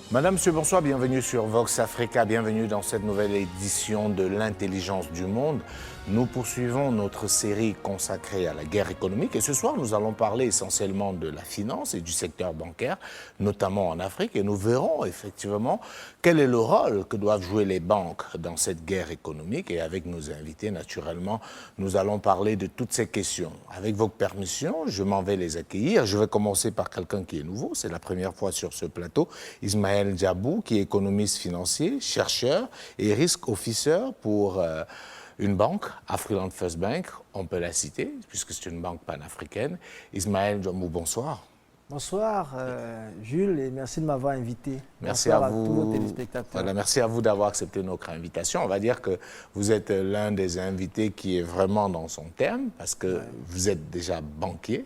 Madame, monsieur, bonsoir, bienvenue sur Vox Africa, bienvenue dans cette nouvelle édition de l'Intelligence du Monde. Nous poursuivons notre série consacrée à la guerre économique et ce soir nous allons parler essentiellement de la finance et du secteur bancaire, notamment en Afrique, et nous verrons effectivement quel est le rôle que doivent jouer les banques dans cette guerre économique. Et avec nos invités, naturellement, nous allons parler de toutes ces questions. Avec votre permission, je m'en vais les accueillir. Je vais commencer par quelqu'un qui est nouveau, c'est la première fois sur ce plateau, Ismaël Diabou, qui est économiste financier, chercheur et risk officer pour une banque, Afriland First Bank, on peut la citer, puisque c'est une banque panafricaine. Ismaël Diabou, bonsoir. Bonsoir Jules et merci de m'avoir invité. Merci bonsoir à vous. À tous nos téléspectateurs. Voilà, merci à vous d'avoir accepté notre invitation. On va dire que vous êtes l'un des invités qui est vraiment dans son terme, parce que vous êtes déjà banquier,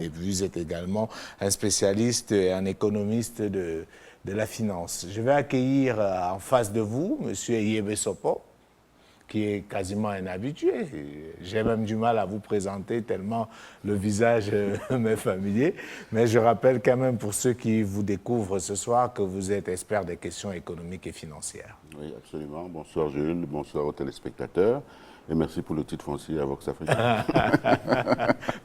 et vous êtes également un spécialiste et un économiste de la finance. Je vais accueillir en face de vous M. Yebe Sopo, qui est quasiment un habitué. J'ai même du mal à vous présenter tellement le visage m'est familier. Mais je rappelle quand même pour ceux qui vous découvrent ce soir que vous êtes expert des questions économiques et financières. Oui, absolument. Bonsoir Jules, bonsoir aux téléspectateurs. Et merci pour le titre foncier à Vox Africa.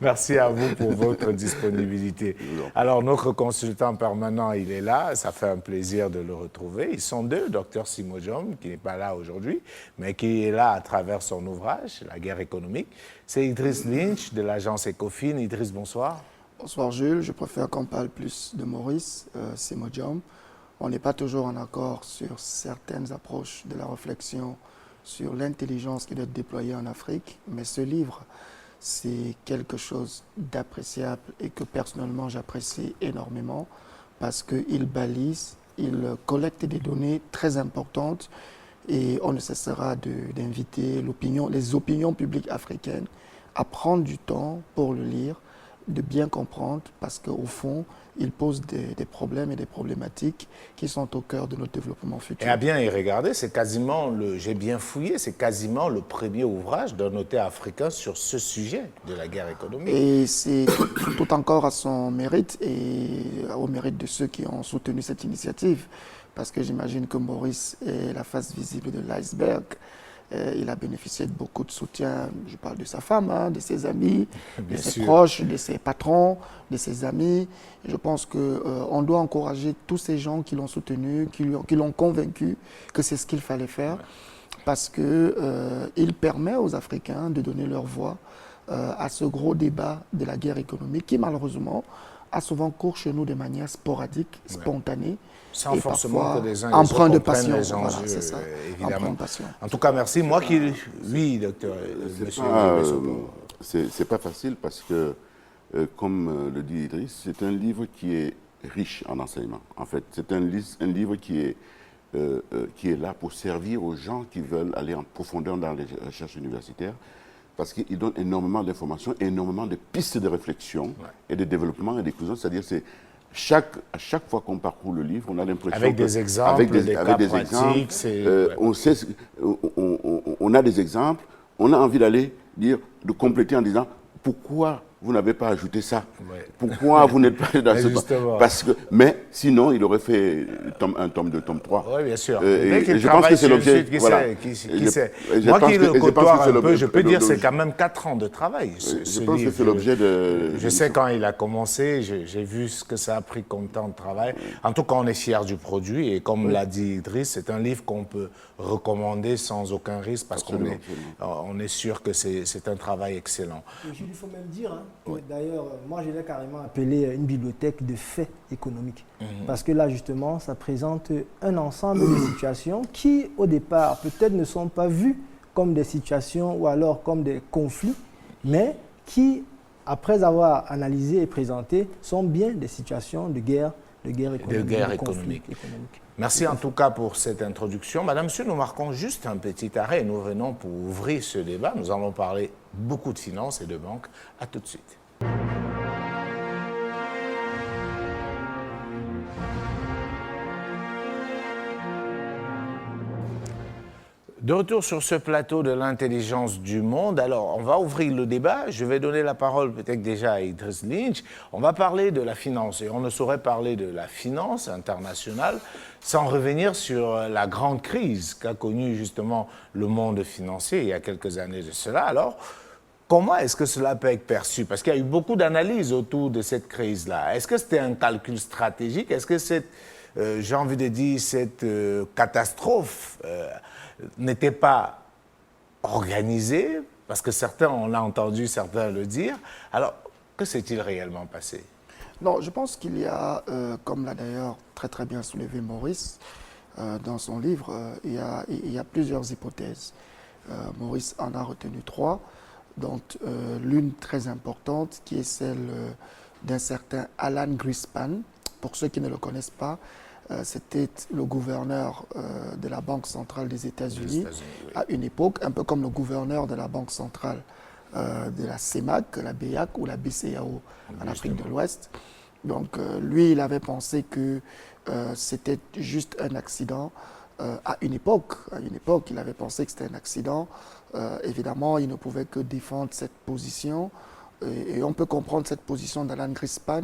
Merci à vous pour votre disponibilité. Alors, notre consultant permanent, il est là. Ça fait un plaisir de le retrouver. Ils sont deux, Dr Simojom, qui n'est pas là aujourd'hui, mais qui est là à travers son ouvrage, La guerre économique. C'est Idriss Lynch de l'agence Ecofin. Idriss, bonsoir. Bonsoir Jules. Je préfère qu'on parle plus de Maurice Simojom. On n'est pas toujours en accord sur certaines approches de la réflexion sur l'intelligence qui doit être déployée en Afrique, mais ce livre, c'est quelque chose d'appréciable et que personnellement j'apprécie énormément parce qu'il balise, il collecte des données très importantes et on ne cessera d'inviter les opinions publiques africaines à prendre du temps pour le lire, de bien comprendre parce qu'au fond, il pose des problèmes et des problématiques qui sont au cœur de notre développement futur. Et à bien y regarder, c'est quasiment, j'ai bien fouillé, c'est quasiment le premier ouvrage d'un auteur africain sur ce sujet de la guerre économique. Et c'est tout encore à son mérite et au mérite de ceux qui ont soutenu cette initiative. Parce que j'imagine que Maurice est la face visible de l'iceberg. Il a bénéficié de beaucoup de soutien, je parle de sa femme, de ses amis, de ses proches, de ses patrons, de ses amis. Et je pense qu'on doit encourager tous ces gens qui l'ont soutenu, qui l'ont convaincu que c'est ce qu'il fallait faire, parce qu'il permet aux Africains de donner leur voix à ce gros débat de la guerre économique qui malheureusement a souvent cours chez nous de manière sporadique, spontanée. Sans et forcément que les uns empreint de passion, passion. les enjeux, Voilà, c'est ça. évidemment. De passion. En tout cas, merci. Moi qui... Oui, docteur, monsieur. C'est pas facile parce que, comme le dit Idriss, c'est un livre qui est riche en enseignement. En fait, c'est un livre qui est là pour servir aux gens qui veulent aller en profondeur dans les recherches universitaires parce qu'il donne énormément d'informations, énormément de pistes de réflexion et de développement et d'inclusion. C'est-à-dire à chaque fois qu'on parcourt le livre, on a l'impression avec des exemples, des cas pratiques, on a des exemples, on a envie de compléter en disant pourquoi vous n'avez pas ajouté ça. Pourquoi vous n'êtes pas dans ce... Mais sinon, il aurait fait un tome 2, tome 3. Oui, bien sûr. Je pense que c'est l'objet. Moi qui le côtoie un peu, je peux dire que c'est quand même 4 ans de travail. Je pense que c'est l'objet de... Je sais quand il a commencé, j'ai vu ce que ça a pris comme temps de travail. En tout cas, on est fiers du produit. Et comme l'a dit Idriss, c'est un livre qu'on peut recommander sans aucun risque parce qu'on est sûr que c'est un travail excellent. Il faut même dire... D'ailleurs, moi, je l'ai carrément appelé une bibliothèque de faits économiques. Parce que là, justement, ça présente un ensemble de situations qui, au départ, peut-être ne sont pas vues comme des situations ou alors comme des conflits, mais qui, après avoir analysé et présenté, sont bien des situations de guerre économique. Merci en tout cas pour cette introduction. Madame, monsieur, nous marquons juste un petit arrêt et nous venons pour ouvrir ce débat. Nous allons parler beaucoup de finances et de banques. À tout de suite. De retour sur ce plateau de l'intelligence du monde, alors on va ouvrir le débat. Je vais donner la parole peut-être déjà à Idriss Lynch. On va parler de la finance et on ne saurait parler de la finance internationale sans revenir sur la grande crise qu'a connue justement le monde financier il y a quelques années de cela. Alors, comment est-ce que cela peut être perçu? Parce qu'il y a eu beaucoup d'analyses autour de cette crise-là. Est-ce que c'était un calcul stratégique? Est-ce que cette, j'ai envie de dire, cette catastrophe n'était pas organisée? Parce que certains, on l'a entendu certains le dire. Alors, que s'est-il réellement passé? Non, je pense qu'il y a, comme l'a d'ailleurs très bien soulevé Maurice dans son livre, il y a plusieurs hypothèses. Maurice en a retenu 3. Donc, l'une très importante qui est celle d'un certain Alan Greenspan. Pour ceux qui ne le connaissent pas, c'était le gouverneur de la Banque centrale des États-Unis à une époque, un peu comme le gouverneur de la Banque centrale de la CEMAC, la BEAC ou la BCAO en Afrique de l'Ouest. Donc, lui, il avait pensé que c'était juste un accident. À une époque, il avait pensé que c'était un accident. Évidemment, il ne pouvait que défendre cette position. Et on peut comprendre cette position d'Alan Greenspan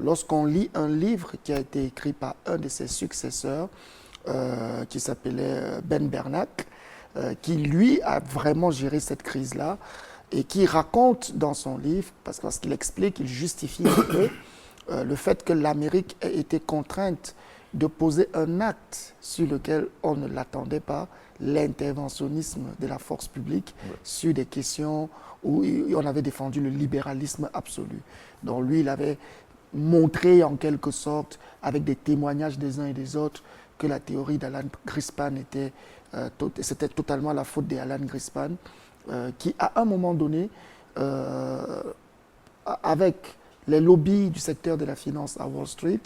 lorsqu'on lit un livre qui a été écrit par un de ses successeurs, qui s'appelait Ben Bernanke, qui lui a vraiment géré cette crise-là et qui raconte dans son livre, parce qu'il explique, il justifie un peu le fait que l'Amérique ait été contrainte de poser un acte sur lequel on ne l'attendait pas, l'interventionnisme de la force publique sur des questions où on avait défendu le libéralisme absolu. Donc lui, il avait montré en quelque sorte, avec des témoignages des uns et des autres, que la théorie d'Alan Greenspan c'était totalement la faute d'Alan Greenspan, qui à un moment donné, avec les lobbies du secteur de la finance à Wall Street,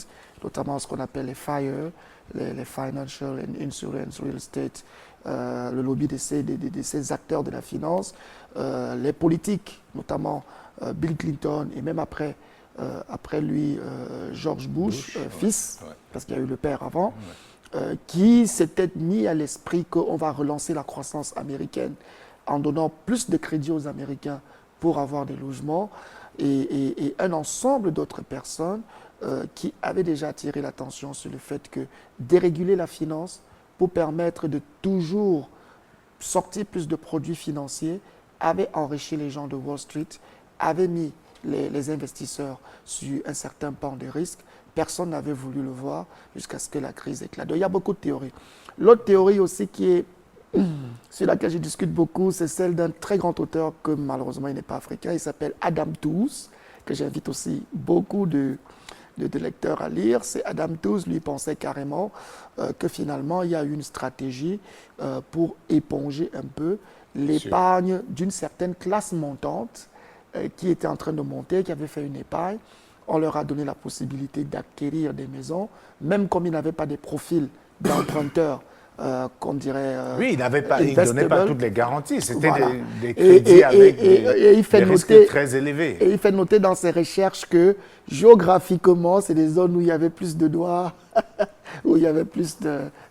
notamment ce qu'on appelle les FIRE, les Financial and Insurance Real Estate, le lobby de ces acteurs de la finance, les politiques, notamment Bill Clinton et même après lui George Bush fils, parce qu'il y a eu le père avant, qui s'était mis à l'esprit qu'on va relancer la croissance américaine en donnant plus de crédits aux Américains pour avoir des logements, et un ensemble d'autres personnes qui avaient déjà attiré l'attention sur le fait que déréguler la finance pour permettre de toujours sortir plus de produits financiers avait enrichi les gens de Wall Street, avait mis les investisseurs sur un certain pan de risque. Personne n'avait voulu le voir jusqu'à ce que la crise éclate. Donc, il y a beaucoup de théories. L'autre théorie aussi qui est sur laquelle je discute beaucoup, c'est celle d'un très grand auteur que malheureusement il n'est pas africain. Il s'appelle Adam Tooze, que j'invite aussi beaucoup de lecteurs à lire. C'est Adam Tooze, lui, pensait carrément que finalement il y a une stratégie pour éponger un peu l'épargne d'une certaine classe montante qui était en train de monter, qui avait fait une épargne. On leur a donné la possibilité d'acquérir des maisons, même comme ils n'avaient pas des profils d'emprunteurs qu'on dirait... oui, il ne donnait pas toutes les garanties. C'était voilà. des crédits avec des risques très élevés. Et il fait noter dans ses recherches que géographiquement, c'est des zones où il y avait plus de Noirs, où il y avait plus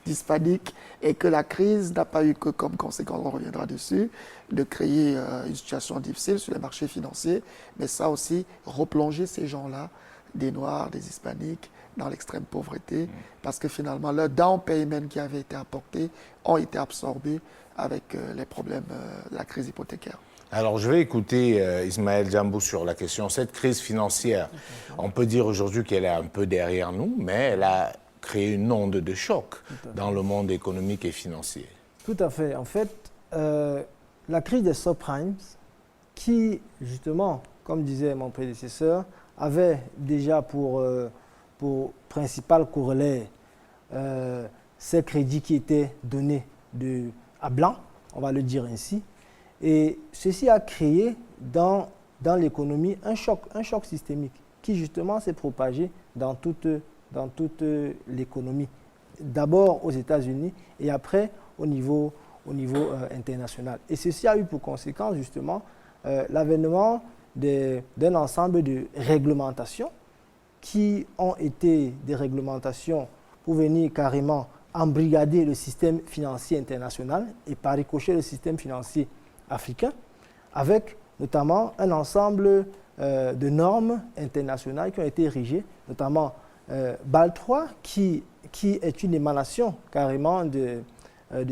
d'Hispaniques, et que la crise n'a pas eu que comme conséquence, on reviendra dessus, de créer une situation difficile sur les marchés financiers, mais ça aussi, replonger ces gens-là, des Noirs, des Hispaniques, dans l'extrême pauvreté, parce que finalement, leurs down payment qui avaient été apportés ont été absorbés avec les problèmes de la crise hypothécaire. Alors, je vais écouter Ismaël Djambou sur la question. Cette crise financière, on peut dire aujourd'hui qu'elle est un peu derrière nous, mais elle a créé une onde de choc dans le monde économique et financier. Tout à fait. En fait, la crise des subprimes, qui, justement, comme disait mon prédécesseur, avait déjà pour principal corollaire ces crédits qui étaient donnés à blanc, on va le dire ainsi. Et ceci a créé dans l'économie un choc systémique qui justement s'est propagé dans toute l'économie. D'abord aux États-Unis et après au niveau international. Et ceci a eu pour conséquence justement l'avènement d'un ensemble de réglementations qui ont été des réglementations pour venir carrément embrigader le système financier international et par ricochet le système financier africain, avec notamment un ensemble de normes internationales qui ont été érigées, notamment BAL 3, qui est une émanation carrément de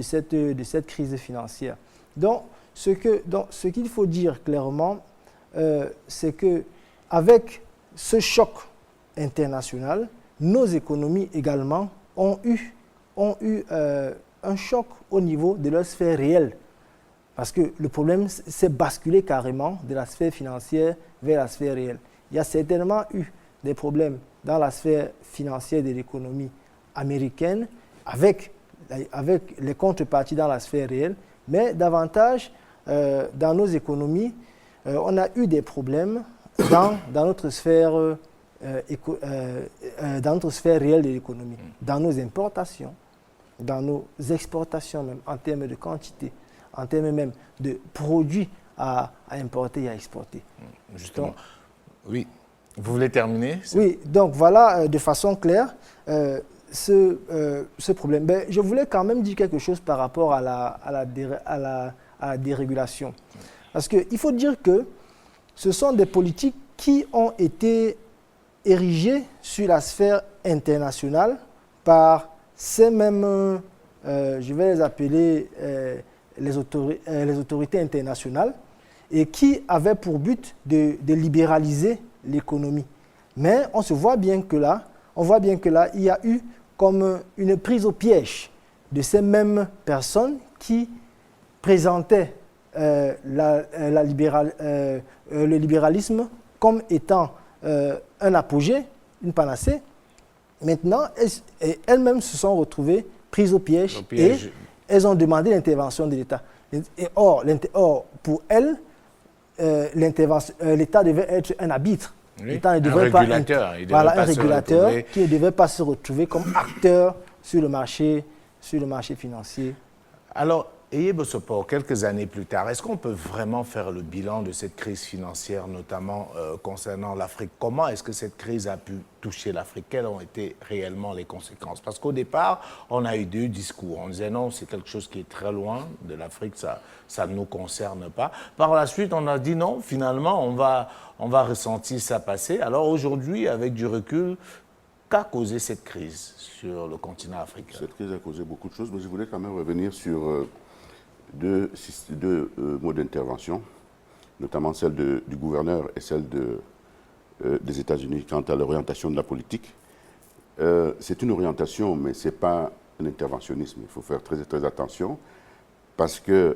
cette crise financière. Donc, ce qu'il faut dire clairement, c'est qu'avec ce choc international, nos économies également ont eu un choc au niveau de leur sphère réelle. Parce que le problème, c'est basculer carrément de la sphère financière vers la sphère réelle. Il y a certainement eu des problèmes dans la sphère financière de l'économie américaine avec les contreparties dans la sphère réelle, mais davantage dans nos économies, on a eu des problèmes dans notre sphère réelle de l'économie, dans nos importations, dans nos exportations même, en termes de quantité, en termes même de produits à importer et à exporter. Justement. Donc, oui. Vous voulez terminer? Oui, donc voilà de façon claire ce problème. Ben, je voulais quand même dire quelque chose par rapport à la dérégulation. Parce qu'il faut dire que ce sont des politiques qui ont été érigées sur la sphère internationale par ces mêmes, je vais les appeler les autorités internationales, et qui avaient pour but de libéraliser l'économie. Mais on voit bien que là, il y a eu comme une prise au piège de ces mêmes personnes qui présentaient le libéralisme comme étant un apogée, une panacée. Maintenant, elles-mêmes se sont retrouvées prises au piège et elles ont demandé l'intervention de l'État. Or, pour elles, l'État devait être un arbitre. Oui, l'État ne un devait régulateur. un régulateur qui ne devait pas se retrouver comme acteur sur le marché financier. Alors, Eye Bosopor, quelques années plus tard, est-ce qu'on peut vraiment faire le bilan de cette crise financière, notamment concernant l'Afrique? Comment est-ce que cette crise a pu toucher l'Afrique? Quelles ont été réellement les conséquences? Parce qu'au départ, on a eu deux discours. On disait non, c'est quelque chose qui est très loin de l'Afrique, ça ne nous concerne pas. Par la suite, on a dit non, finalement, on va ressentir ça passer. Alors aujourd'hui, avec du recul, qu'a causé cette crise sur le continent africain? Cette crise a causé beaucoup de choses, mais je voulais quand même revenir sur deux modes d'intervention, notamment celle du gouverneur et celle des États-Unis quant à l'orientation de la politique. C'est une orientation, mais ce n'est pas un interventionnisme. Il faut faire très, très attention parce qu'une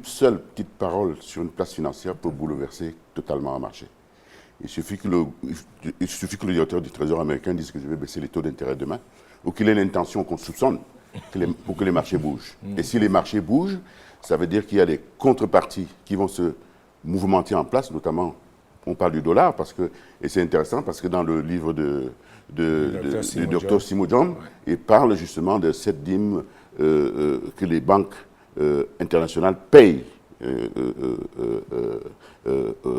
seule petite parole sur une place financière peut bouleverser totalement un marché. Il suffit que le directeur du Trésor américain dise que je vais baisser les taux d'intérêt demain, ou qu'il ait l'intention qu'on soupçonne pour que les marchés bougent. Et si les marchés bougent, ça veut dire qu'il y a des contreparties qui vont se mouvementer en place, notamment, on parle du dollar, et c'est intéressant parce que dans le livre du Dr Simodjom, il parle justement de cette dîme que les banques internationales payent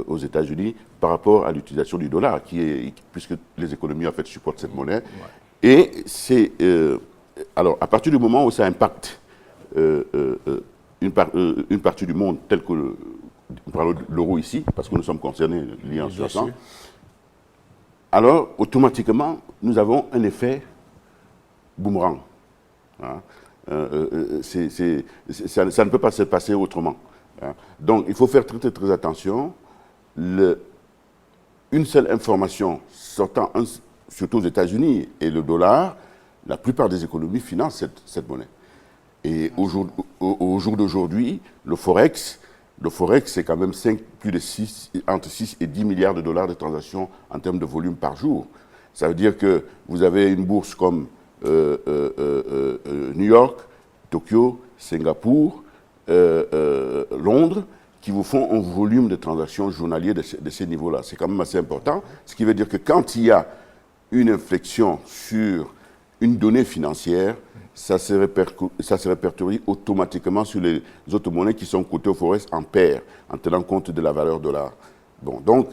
aux États-Unis par rapport à l'utilisation du dollar, puisque les économies en fait supportent cette monnaie. Et c'est alors à partir du moment où ça impacte une partie du monde, telle que on parle de l'euro ici, parce que nous sommes concernés liés en ce sens, alors automatiquement nous avons un effet boomerang. Hein. Ça ne peut pas se passer autrement. Hein. Donc, il faut faire très, très, très attention. Une seule information sortant, surtout aux États-Unis, et le dollar, la plupart des économies financent cette monnaie. Et au jour d'aujourd'hui, le Forex, c'est quand même entre 6 et 10 milliards de dollars de transactions en termes de volume par jour. Ça veut dire que vous avez une bourse comme New York, Tokyo, Singapour, Londres, qui vous font un volume de transactions journaliers de ces niveaux-là. C'est quand même assez important, ce qui veut dire que quand il y a une inflexion sur une donnée financière, ça se répertorie automatiquement sur les autres monnaies qui sont cotées au Forex en paire, en tenant compte de la valeur dollar. Bon, donc,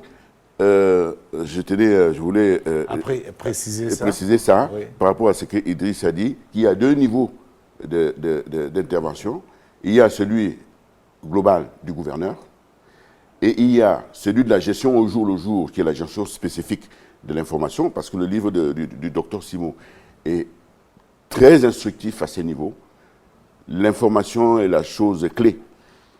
je voulais préciser ça. Oui. Par rapport à ce qu'Idriss a dit, qu'il y a deux niveaux d'intervention. Il y a celui global du gouverneur et il y a celui de la gestion au jour le jour, qui est la gestion spécifique de l'information, parce que le livre du docteur Simon est très instructif à ces niveaux. L'information est la chose clé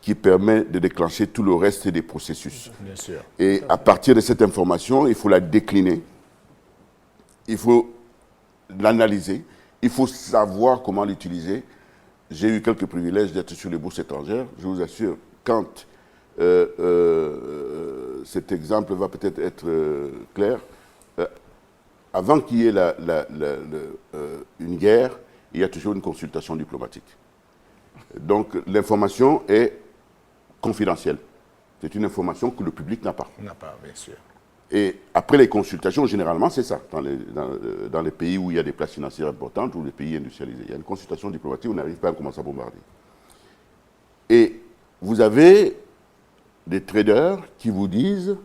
qui permet de déclencher tout le reste des processus. Bien sûr. Et à partir de cette information, il faut la décliner, il faut l'analyser, il faut savoir comment l'utiliser. J'ai eu quelques privilèges d'être sur les bourses étrangères. Je vous assure, quand cet exemple va peut-être être clair, avant qu'il y ait une guerre, il y a toujours une consultation diplomatique. Donc l'information est confidentielle. C'est une information que le public n'a pas. N'a pas, bien sûr. Et après les consultations, généralement, c'est ça. Dans les pays où il y a des places financières importantes ou les pays industrialisés, il y a une consultation diplomatique où on n'arrive pas à commencer à bombarder. Et vous avez des traders qui vous disent,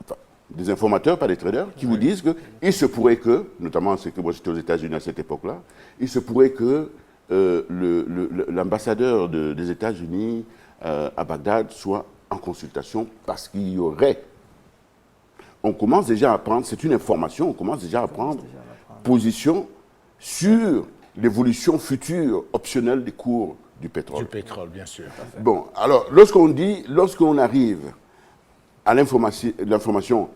enfin, des informateurs, pas des traders, qui vous disent qu'il se pourrait que, notamment c'est que moi j'étais aux États-Unis à cette époque-là, il se pourrait que l'ambassadeur des États-Unis à Bagdad soit en consultation parce qu'il y aurait. On commence déjà à prendre, c'est une information, on commence déjà à prendre position sur l'évolution future optionnelle des cours du pétrole. Du pétrole, bien sûr. Bon, alors, lorsqu'on arrive à l'information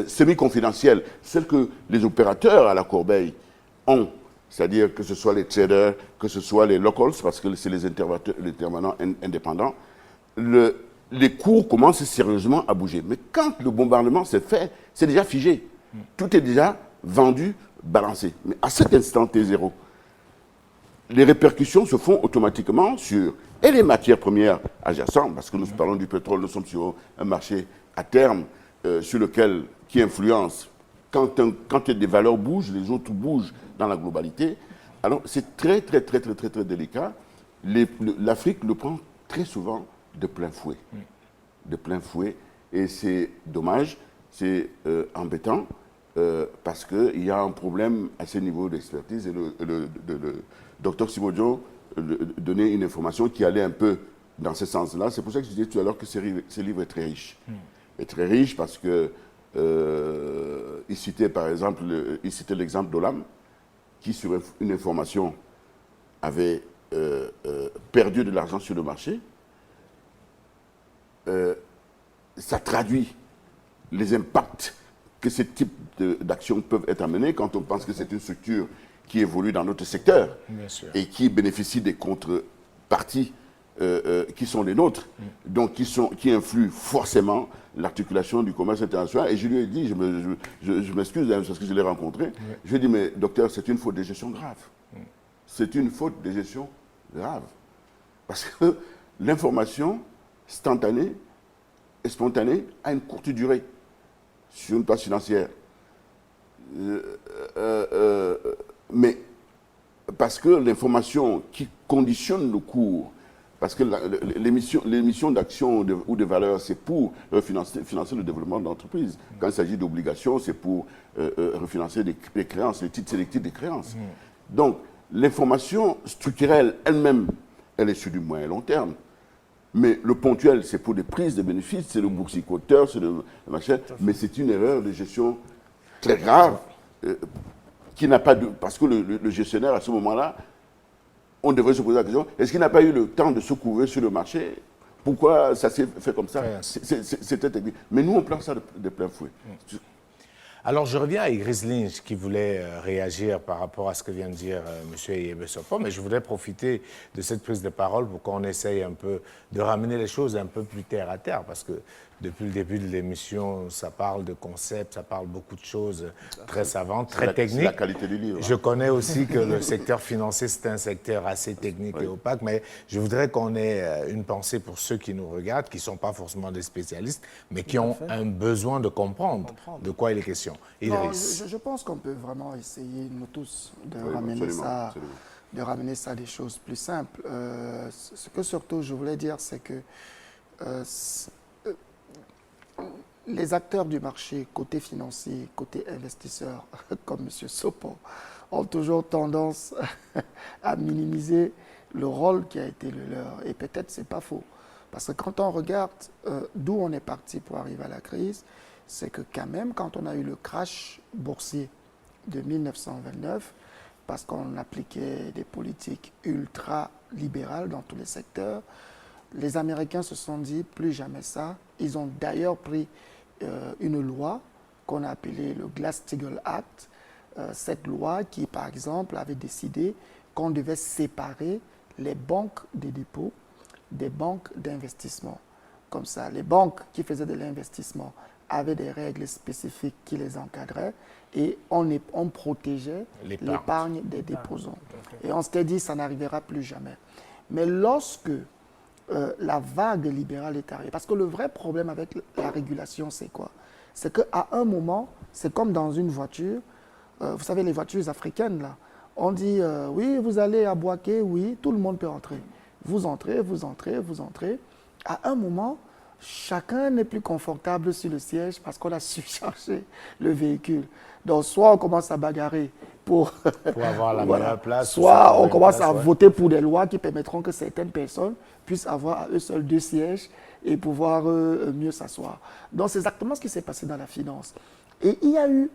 semi-confidentielle, celle que les opérateurs à la corbeille ont, c'est-à-dire que ce soit les traders, que ce soit les locals, parce que c'est les intervenants indépendants, les cours commencent sérieusement à bouger. Mais quand le bombardement s'est fait, c'est déjà figé. Tout est déjà vendu, balancé. Mais à cet instant T0, les répercussions se font automatiquement sur les matières premières adjacentes, parce que nous parlons du pétrole, nous sommes sur un marché à terme sur lequel, qui influence. Quand des valeurs bougent, les autres bougent dans la globalité. Alors c'est très délicat. L'Afrique le prend très souvent de plein fouet. De plein fouet. Et c'est dommage, c'est embêtant, parce qu'il y a un problème à ce niveau d'expertise. Et le docteur Simodjo donnait une information qui allait un peu dans ce sens-là. C'est pour ça que je disais tout à l'heure que ce livre est très riche. Est très riche parce que il citait par exemple l'exemple d'Olam, qui sur une information avait perdu de l'argent sur le marché. Ça traduit les impacts que ce type d'actions peuvent être amenés quand on pense que c'est une structure qui évolue dans notre secteur et qui bénéficie des contreparties qui sont les nôtres, donc qui influent forcément l'articulation du commerce international. Et je lui ai dit, je m'excuse parce que je l'ai rencontré, je lui ai dit, mais docteur, c'est une faute de gestion grave. C'est une faute de gestion grave. Parce que l'information instantanée et spontanée a une courte durée sur une place financière. Mais parce que l'information qui conditionne le cours, parce que l'émission d'actions ou de valeurs, c'est pour financer le développement de l'entreprise. Quand il s'agit d'obligations, c'est pour refinancer des créances, les titres sélectifs des créances. Donc, l'information structurelle elle-même, elle est sur du moyen et long terme. Mais le ponctuel, c'est pour des prises de bénéfices, c'est le boursicoteur, c'est le machin, mais c'est une erreur de gestion très grave, qui n'a pas de... Parce que le gestionnaire, à ce moment-là, on devrait se poser la question, est-ce qu'il n'a pas eu le temps de se couvrir sur le marché? Pourquoi ça s'est fait comme ça? C'était technique. Mais nous, on prend ça de plein fouet. Alors, je reviens à Idriss Lynch qui voulait réagir par rapport à ce que vient de dire M. Yebessopo, mais je voudrais profiter de cette prise de parole pour qu'on essaye un peu de ramener les choses un peu plus terre à terre, parce que depuis le début de l'émission, ça parle de concepts, ça parle beaucoup de choses très savantes, très techniques. C'est la qualité du livre. Je connais aussi que le secteur financier, c'est un secteur assez technique et opaque, mais je voudrais qu'on ait une pensée pour ceux qui nous regardent, qui ne sont pas forcément des spécialistes, mais qui ont un besoin de comprendre de quoi il est question. Idriss. Je pense qu'on peut vraiment essayer, nous tous, de ramener ça à des choses plus simples. Ce que surtout je voulais dire, c'est que les acteurs du marché, côté financier, côté investisseur, comme M. Sopo, ont toujours tendance à minimiser le rôle qui a été le leur. Et peut-être ce n'est pas faux. Parce que quand on regarde d'où on est parti pour arriver à la crise, c'est que quand même, quand on a eu le crash boursier de 1929, parce qu'on appliquait des politiques ultra-libérales dans tous les secteurs, les Américains se sont dit plus jamais ça. Ils ont d'ailleurs pris une loi qu'on a appelée le Glass-Steagall Act. Cette loi qui, par exemple, avait décidé qu'on devait séparer les banques de dépôt des banques d'investissement. Comme ça, les banques qui faisaient de l'investissement avaient des règles spécifiques qui les encadraient et on protégeait l'épargne des déposants. Et on s'était dit ça n'arrivera plus jamais. Mais lorsque la vague libérale est arrivée, parce que le vrai problème avec la régulation, c'est quoi? C'est qu'à un moment, c'est comme dans une voiture, vous savez, les voitures africaines, là, on dit, oui, vous allez à Boaké, oui, tout le monde peut entrer. Vous entrez, vous entrez, vous entrez. À un moment, chacun n'est plus confortable sur le siège parce qu'on a surchargé le véhicule. Donc, soit on commence à bagarrer pour avoir la meilleure place. Soit on commence à voter pour des lois qui permettront que certaines personnes puissent avoir à eux seuls 2 sièges et pouvoir mieux s'asseoir. Donc, c'est exactement ce qui s'est passé dans la finance. Et il y a eu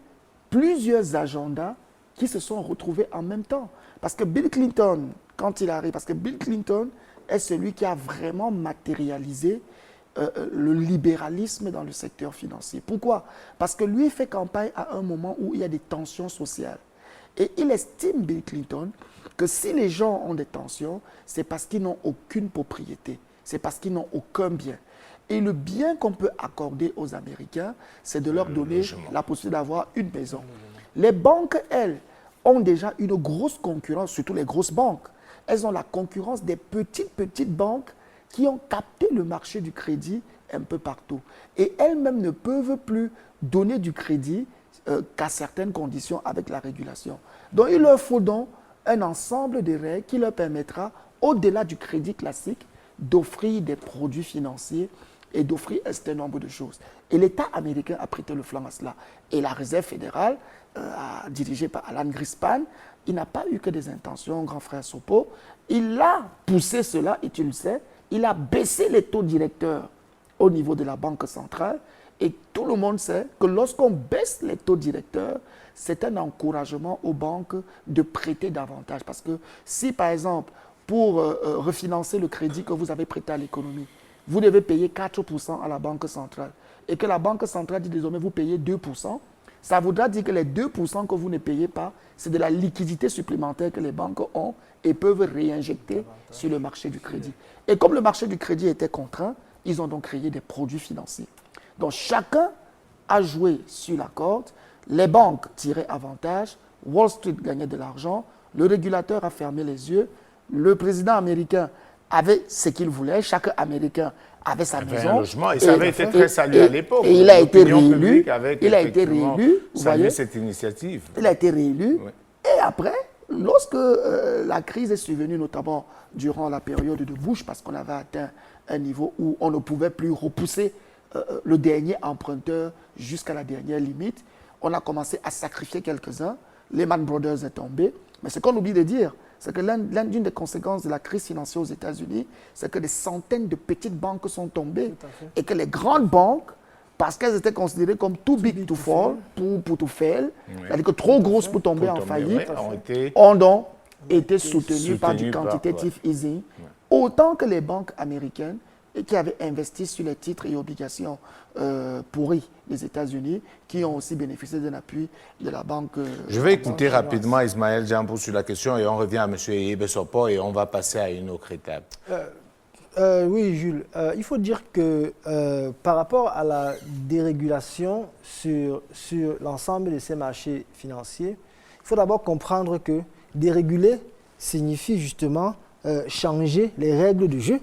plusieurs agendas qui se sont retrouvés en même temps. Parce que Bill Clinton, quand il arrive, parce que Bill Clinton est celui qui a vraiment matérialisé le libéralisme dans le secteur financier. Pourquoi? Parce que lui fait campagne à un moment où il y a des tensions sociales. Et il estime, Bill Clinton, que si les gens ont des tensions, c'est parce qu'ils n'ont aucune propriété, c'est parce qu'ils n'ont aucun bien. Et le bien qu'on peut accorder aux Américains, c'est de leur donner la possibilité d'avoir une maison. Les banques, elles, ont déjà une grosse concurrence, surtout les grosses banques. Elles ont la concurrence des petites banques qui ont capté le marché du crédit un peu partout. Et elles-mêmes ne peuvent plus donner du crédit qu'à certaines conditions avec la régulation. Donc il leur faut donc un ensemble de règles qui leur permettra, au-delà du crédit classique, d'offrir des produits financiers et d'offrir un certain nombre de choses. Et l'État américain a prêté le flanc à cela. Et la Réserve fédérale, dirigée par Alan Greenspan, il n'a pas eu que des intentions, grand frère Sopo. Il a poussé cela, et tu le sais, il a baissé les taux directeurs au niveau de la Banque centrale. Et tout le monde sait que lorsqu'on baisse les taux directeurs, c'est un encouragement aux banques de prêter davantage. Parce que si, par exemple, pour refinancer le crédit que vous avez prêté à l'économie, vous devez payer 4% à la Banque centrale, et que la Banque centrale dit désormais vous payez 2%, ça voudra dire que les 2% que vous ne payez pas, c'est de la liquidité supplémentaire que les banques ont et peuvent réinjecter sur le marché du crédit. Et comme le marché du crédit était contraint, ils ont donc créé des produits financiers. Donc chacun a joué sur la corde, les banques tiraient avantage, Wall Street gagnait de l'argent, le régulateur a fermé les yeux, le président américain avait ce qu'il voulait, chaque Américain avait sa maison. Un logement, et ça avait été très salué à l'époque. Et il a été réélu. Il a été réélu. Vous voyez cette initiative. Il a été réélu. Oui. Et après, lorsque la crise est survenue, notamment durant la période de Bush, parce qu'on avait atteint un niveau où on ne pouvait plus repousser le dernier emprunteur jusqu'à la dernière limite, on a commencé à sacrifier quelques-uns. Lehman Brothers est tombé. Mais ce qu'on oublie de dire, c'est que l'une des conséquences de la crise financière aux États-Unis, c'est que des centaines de petites banques sont tombées et que les grandes banques, parce qu'elles étaient considérées comme too big to fall, pour to fail, c'est-à-dire que trop grosses pour tomber en faillite, ont donc été soutenues par du quantitative easing, autant que les banques américaines qui avaient investi sur les titres et obligations pourris des États-Unis, qui ont aussi bénéficié d'un appui de la banque. Je vais écouter rapidement Ismaël Djambou sur la question et on revient à M. Yebe Sopo et on va passer à une autre étape. Oui, Jules. Il faut dire que par rapport à la dérégulation sur l'ensemble de ces marchés financiers, il faut d'abord comprendre que déréguler signifie justement changer les règles du jeu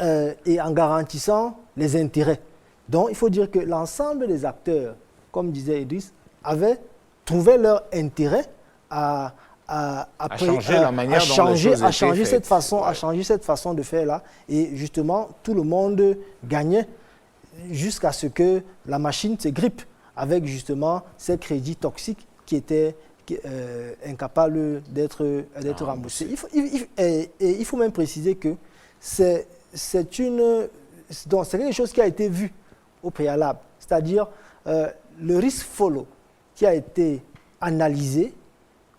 et en garantissant les intérêts. Donc, il faut dire que l'ensemble des acteurs, comme disait Idriss, avaient trouvé leur intérêt à changer la manière dont les choses étaient faites. À changer cette façon de faire là. Et justement, tout le monde gagnait. jusqu'à ce que la machine se grippe avec justement ces crédits toxiques qui étaient incapables d'être remboursés. Il faut même préciser que c'est quelque chose qui a été vu au préalable, c'est-à-dire le risk follow qui a été analysé,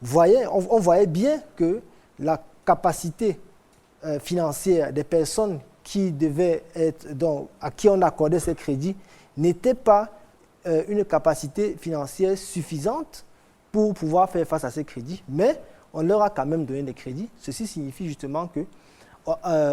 on voyait bien que la capacité financière des personnes qui devaient être, donc, à qui on accordait ces crédits n'était pas une capacité financière suffisante pour pouvoir faire face à ces crédits, mais on leur a quand même donné des crédits. Ceci signifie justement que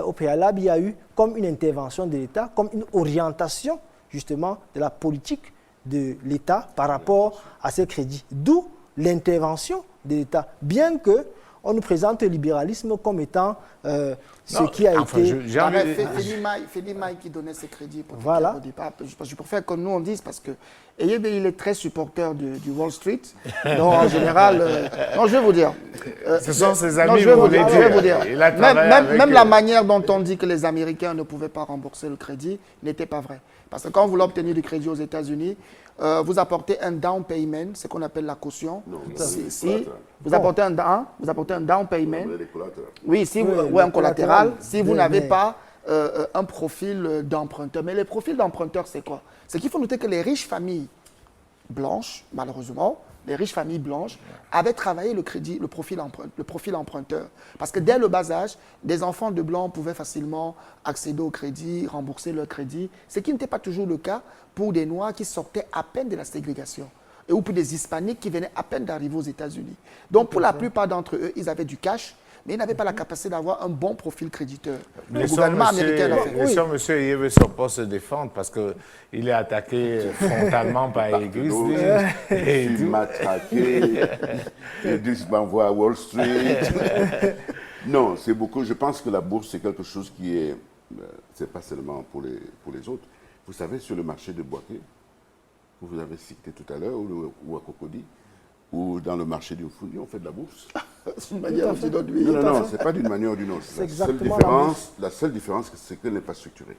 au préalable, il y a eu comme une intervention de l'État, comme une orientation justement de la politique de l'État par rapport à ces crédits. D'où l'intervention de l'État, bien que on nous présente le libéralisme comme étant ce qui a été... Fedi Maï qui donnait ses crédits pour voilà. au départ. Je préfère que nous on dise parce que Eyebe, il est très supporter du Wall Street. Donc en général, non, je vais vous dire. Ce sont ses amis, non, je vais vous dire. Il a travaillé Même la manière dont on dit que les Américains ne pouvaient pas rembourser le crédit n'était pas vrai. Parce que quand vous voulez obtenir du crédit aux États-Unis, vous apportez un down payment, ce qu'on appelle la caution. Non, si vous apportez un down payment, oui, si vous, oui, un collatéral, si vous n'avez mais... pas un profil d'emprunteur. Mais les profils d'emprunteurs, c'est quoi? C'est qu'il faut noter que les riches familles blanches, malheureusement, les riches familles blanches avaient travaillé le profil emprunteur. Parce que dès le bas âge, des enfants de blancs pouvaient facilement accéder au crédit, rembourser leur crédit, ce qui n'était pas toujours le cas pour des noirs qui sortaient à peine de la ségrégation. Ou pour des hispaniques qui venaient à peine d'arriver aux États-Unis. Donc pour la plupart d'entre eux, ils avaient du cash, mais ils n'avaient pas la capacité d'avoir un bon profil créditeur. Le gouvernement américain l'a fait. Monsieur Eyebe ne pas se défendre parce qu'il est attaqué frontalement par Église. Il m'a traqué, il m'envoie à Wall Street. Non, c'est beaucoup. Je pense que la bourse, c'est quelque chose qui est... c'est pas seulement pour les autres. Vous savez, sur le marché de Boaké, vous avez cité tout à l'heure, ou à Cocody, ou dans le marché du Fundi, on fait de la bourse. C'est une manière aussi d'autre. Non, ce n'est pas d'une manière ou d'une autre. La seule différence, c'est qu'elle n'est pas structurée.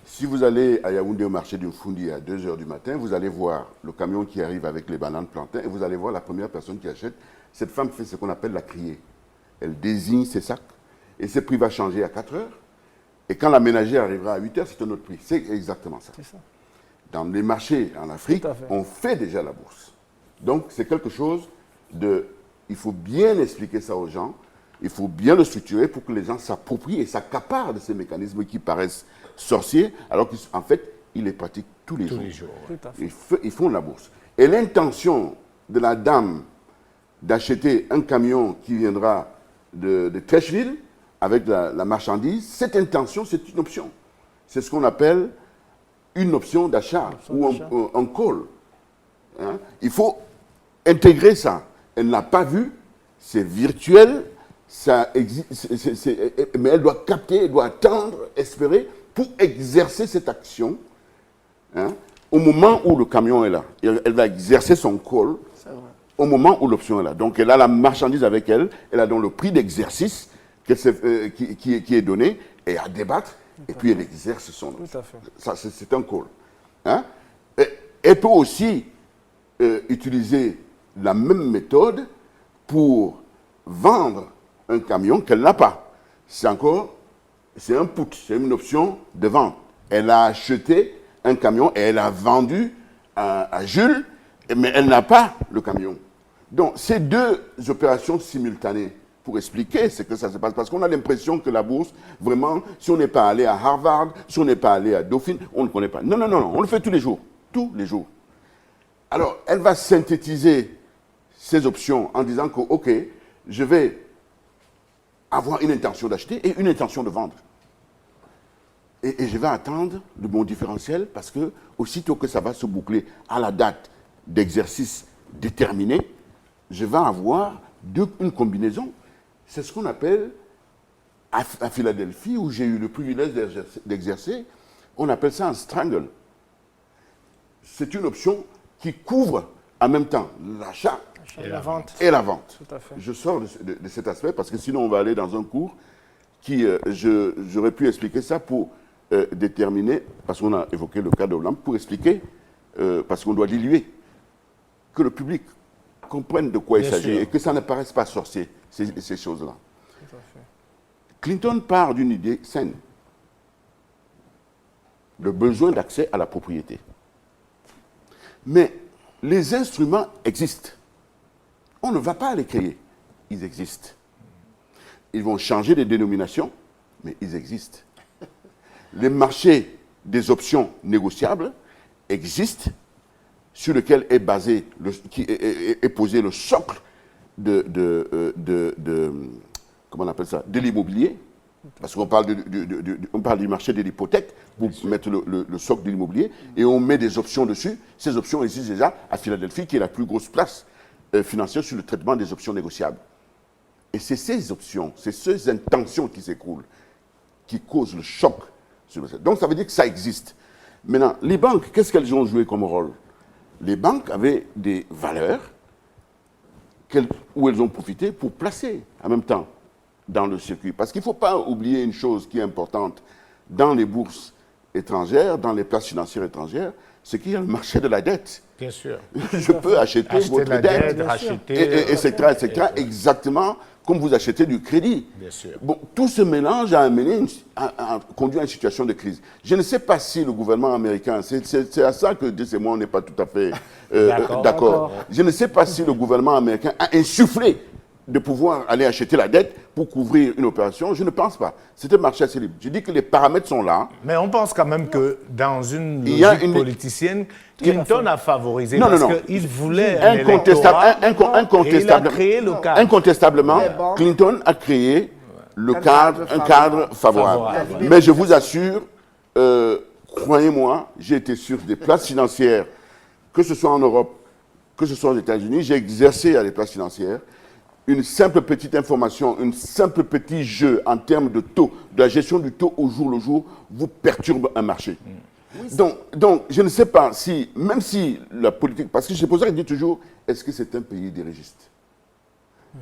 Si vous allez à Yaoundé au marché du Fundi à 2 h du matin, vous allez voir le camion qui arrive avec les bananes plantains et vous allez voir la première personne qui achète. Cette femme fait ce qu'on appelle la criée. Elle désigne ses sacs et ce prix va changer à 4 h. Et quand la ménagère arrivera à 8 h, c'est un autre prix. C'est exactement ça. Dans les marchés en Afrique, on fait déjà la bourse. Donc, c'est quelque chose de... Il faut bien expliquer ça aux gens, il faut bien le structurer pour que les gens s'approprient et s'accaparent de ces mécanismes qui paraissent sorciers, alors qu'en fait, ils les pratiquent tous les jours. Ils font la bourse. Et l'intention de la dame d'acheter un camion qui viendra de Trècheville avec la marchandise, cette intention, c'est une option. C'est ce qu'on appelle une option d'achat ou un call. Hein? Il faut intégrer ça. Elle n'a pas vu, c'est virtuel, ça existe, mais elle doit capter, elle doit attendre, espérer pour exercer cette action. Hein? Au moment où le camion est là, elle va exercer son call au moment où l'option est là. Donc elle a la marchandise avec elle, elle a donc le prix d'exercice qui est donné, et à débattre, et puis elle exerce son option. Ça, c'est un call. Hein? Elle peut aussi utiliser la même méthode pour vendre un camion qu'elle n'a pas. C'est un put, c'est une option de vente. Elle a acheté un camion et elle a vendu à Jules, mais elle n'a pas le camion. Donc, ces deux opérations simultanées, pour expliquer ce que ça se passe, parce qu'on a l'impression que la bourse, vraiment, si on n'est pas allé à Harvard, si on n'est pas allé à Dauphine, on ne connaît pas. Non, on le fait tous les jours. Tous les jours. Alors, elle va synthétiser ces options en disant que, OK, je vais avoir une intention d'acheter et une intention de vendre. Et je vais attendre le bon différentiel parce que, aussitôt que ça va se boucler à la date d'exercice déterminée, je vais avoir une combinaison. C'est ce qu'on appelle, à Philadelphie, où j'ai eu le privilège d'exercer, on appelle ça un strangle. C'est une option qui couvre en même temps l'achat et la vente. Tout à fait. Je sors de cet aspect parce que sinon on va aller dans un cours qui, j'aurais pu expliquer ça pour déterminer, parce qu'on a évoqué le cas de Hollande, pour expliquer, parce qu'on doit diluer, que le public comprenne de quoi il s'agit et que ça ne paraisse pas sorcier, ces choses-là. Clinton part d'une idée saine, le besoin d'accès à la propriété. Mais les instruments existent. On ne va pas les créer. Ils existent. Ils vont changer de dénomination, mais ils existent. Les marchés des options négociables existent, sur lequel est basé, est posé le socle comment on appelle ça, de l'immobilier. Parce qu'on parle, on parle du marché de l'hypothèque pour mettre le socle de l'immobilier et on met des options dessus. Ces options existent déjà à Philadelphie, qui est la plus grosse place financière sur le traitement des options négociables. Et c'est ces options, c'est ces intentions qui s'écroulent, qui causent le choc. Donc ça veut dire que ça existe. Maintenant, les banques, qu'est-ce qu'elles ont joué comme rôle? Les banques avaient des valeurs où elles ont profité pour placer en même temps dans le circuit. Parce qu'il ne faut pas oublier une chose qui est importante dans les bourses étrangères, dans les places financières étrangères, c'est qu'il y a le marché de la dette. Bien sûr. Je peux acheter votre dette, etc., exactement comme vous achetez du crédit. Bien sûr. Bon, tout ce mélange a conduit à une situation de crise. Je ne sais pas si le gouvernement américain, c'est à ça que Dés et moi, on n'est pas tout à fait d'accord. Je ne sais pas si le gouvernement américain a insufflé de pouvoir aller acheter la dette pour couvrir une opération. Je ne pense pas. C'est un marché assez libre. Je dis que les paramètres sont là. Mais on pense quand même que dans une logique politicienne, Clinton a favorisé parce qu'il voulait incontestablement, Clinton a créé un cadre favorable. Mais je vous assure, croyez-moi, j'ai été sur des places financières, que ce soit en Europe, que ce soit aux États-Unis, j'ai exercé à des places financières. Une simple petite information, un simple petit jeu en termes de taux, de la gestion du taux au jour le jour, vous perturbe un marché. Oui, donc, je ne sais pas si, même si la politique, parce que c'est pour ça que je dis toujours, est-ce que c'est un pays dirigiste?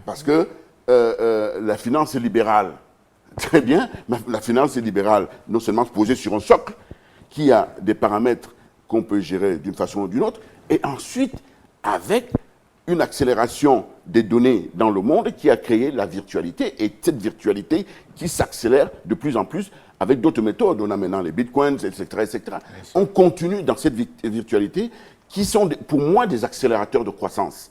Parce que la finance est libérale, très bien, mais la finance est libérale, non seulement posée sur un socle, qui a des paramètres qu'on peut gérer d'une façon ou d'une autre, et ensuite, avec une accélération des données dans le monde qui a créé la virtualité, et cette virtualité qui s'accélère de plus en plus avec d'autres méthodes. On a maintenant les bitcoins, etc., etc. On continue dans cette virtualité qui sont, pour moi, des accélérateurs de croissance.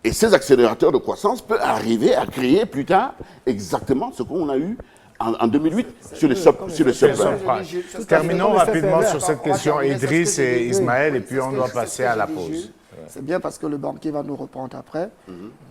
Et ces accélérateurs de croissance peuvent arriver à créer plus tard exactement ce qu'on a eu en 2008 sur les subprimes. Terminons rapidement sur cette question, Idriss et Ismaël, et puis on doit passer à la pause. C'est bien parce que le banquier va nous reprendre après.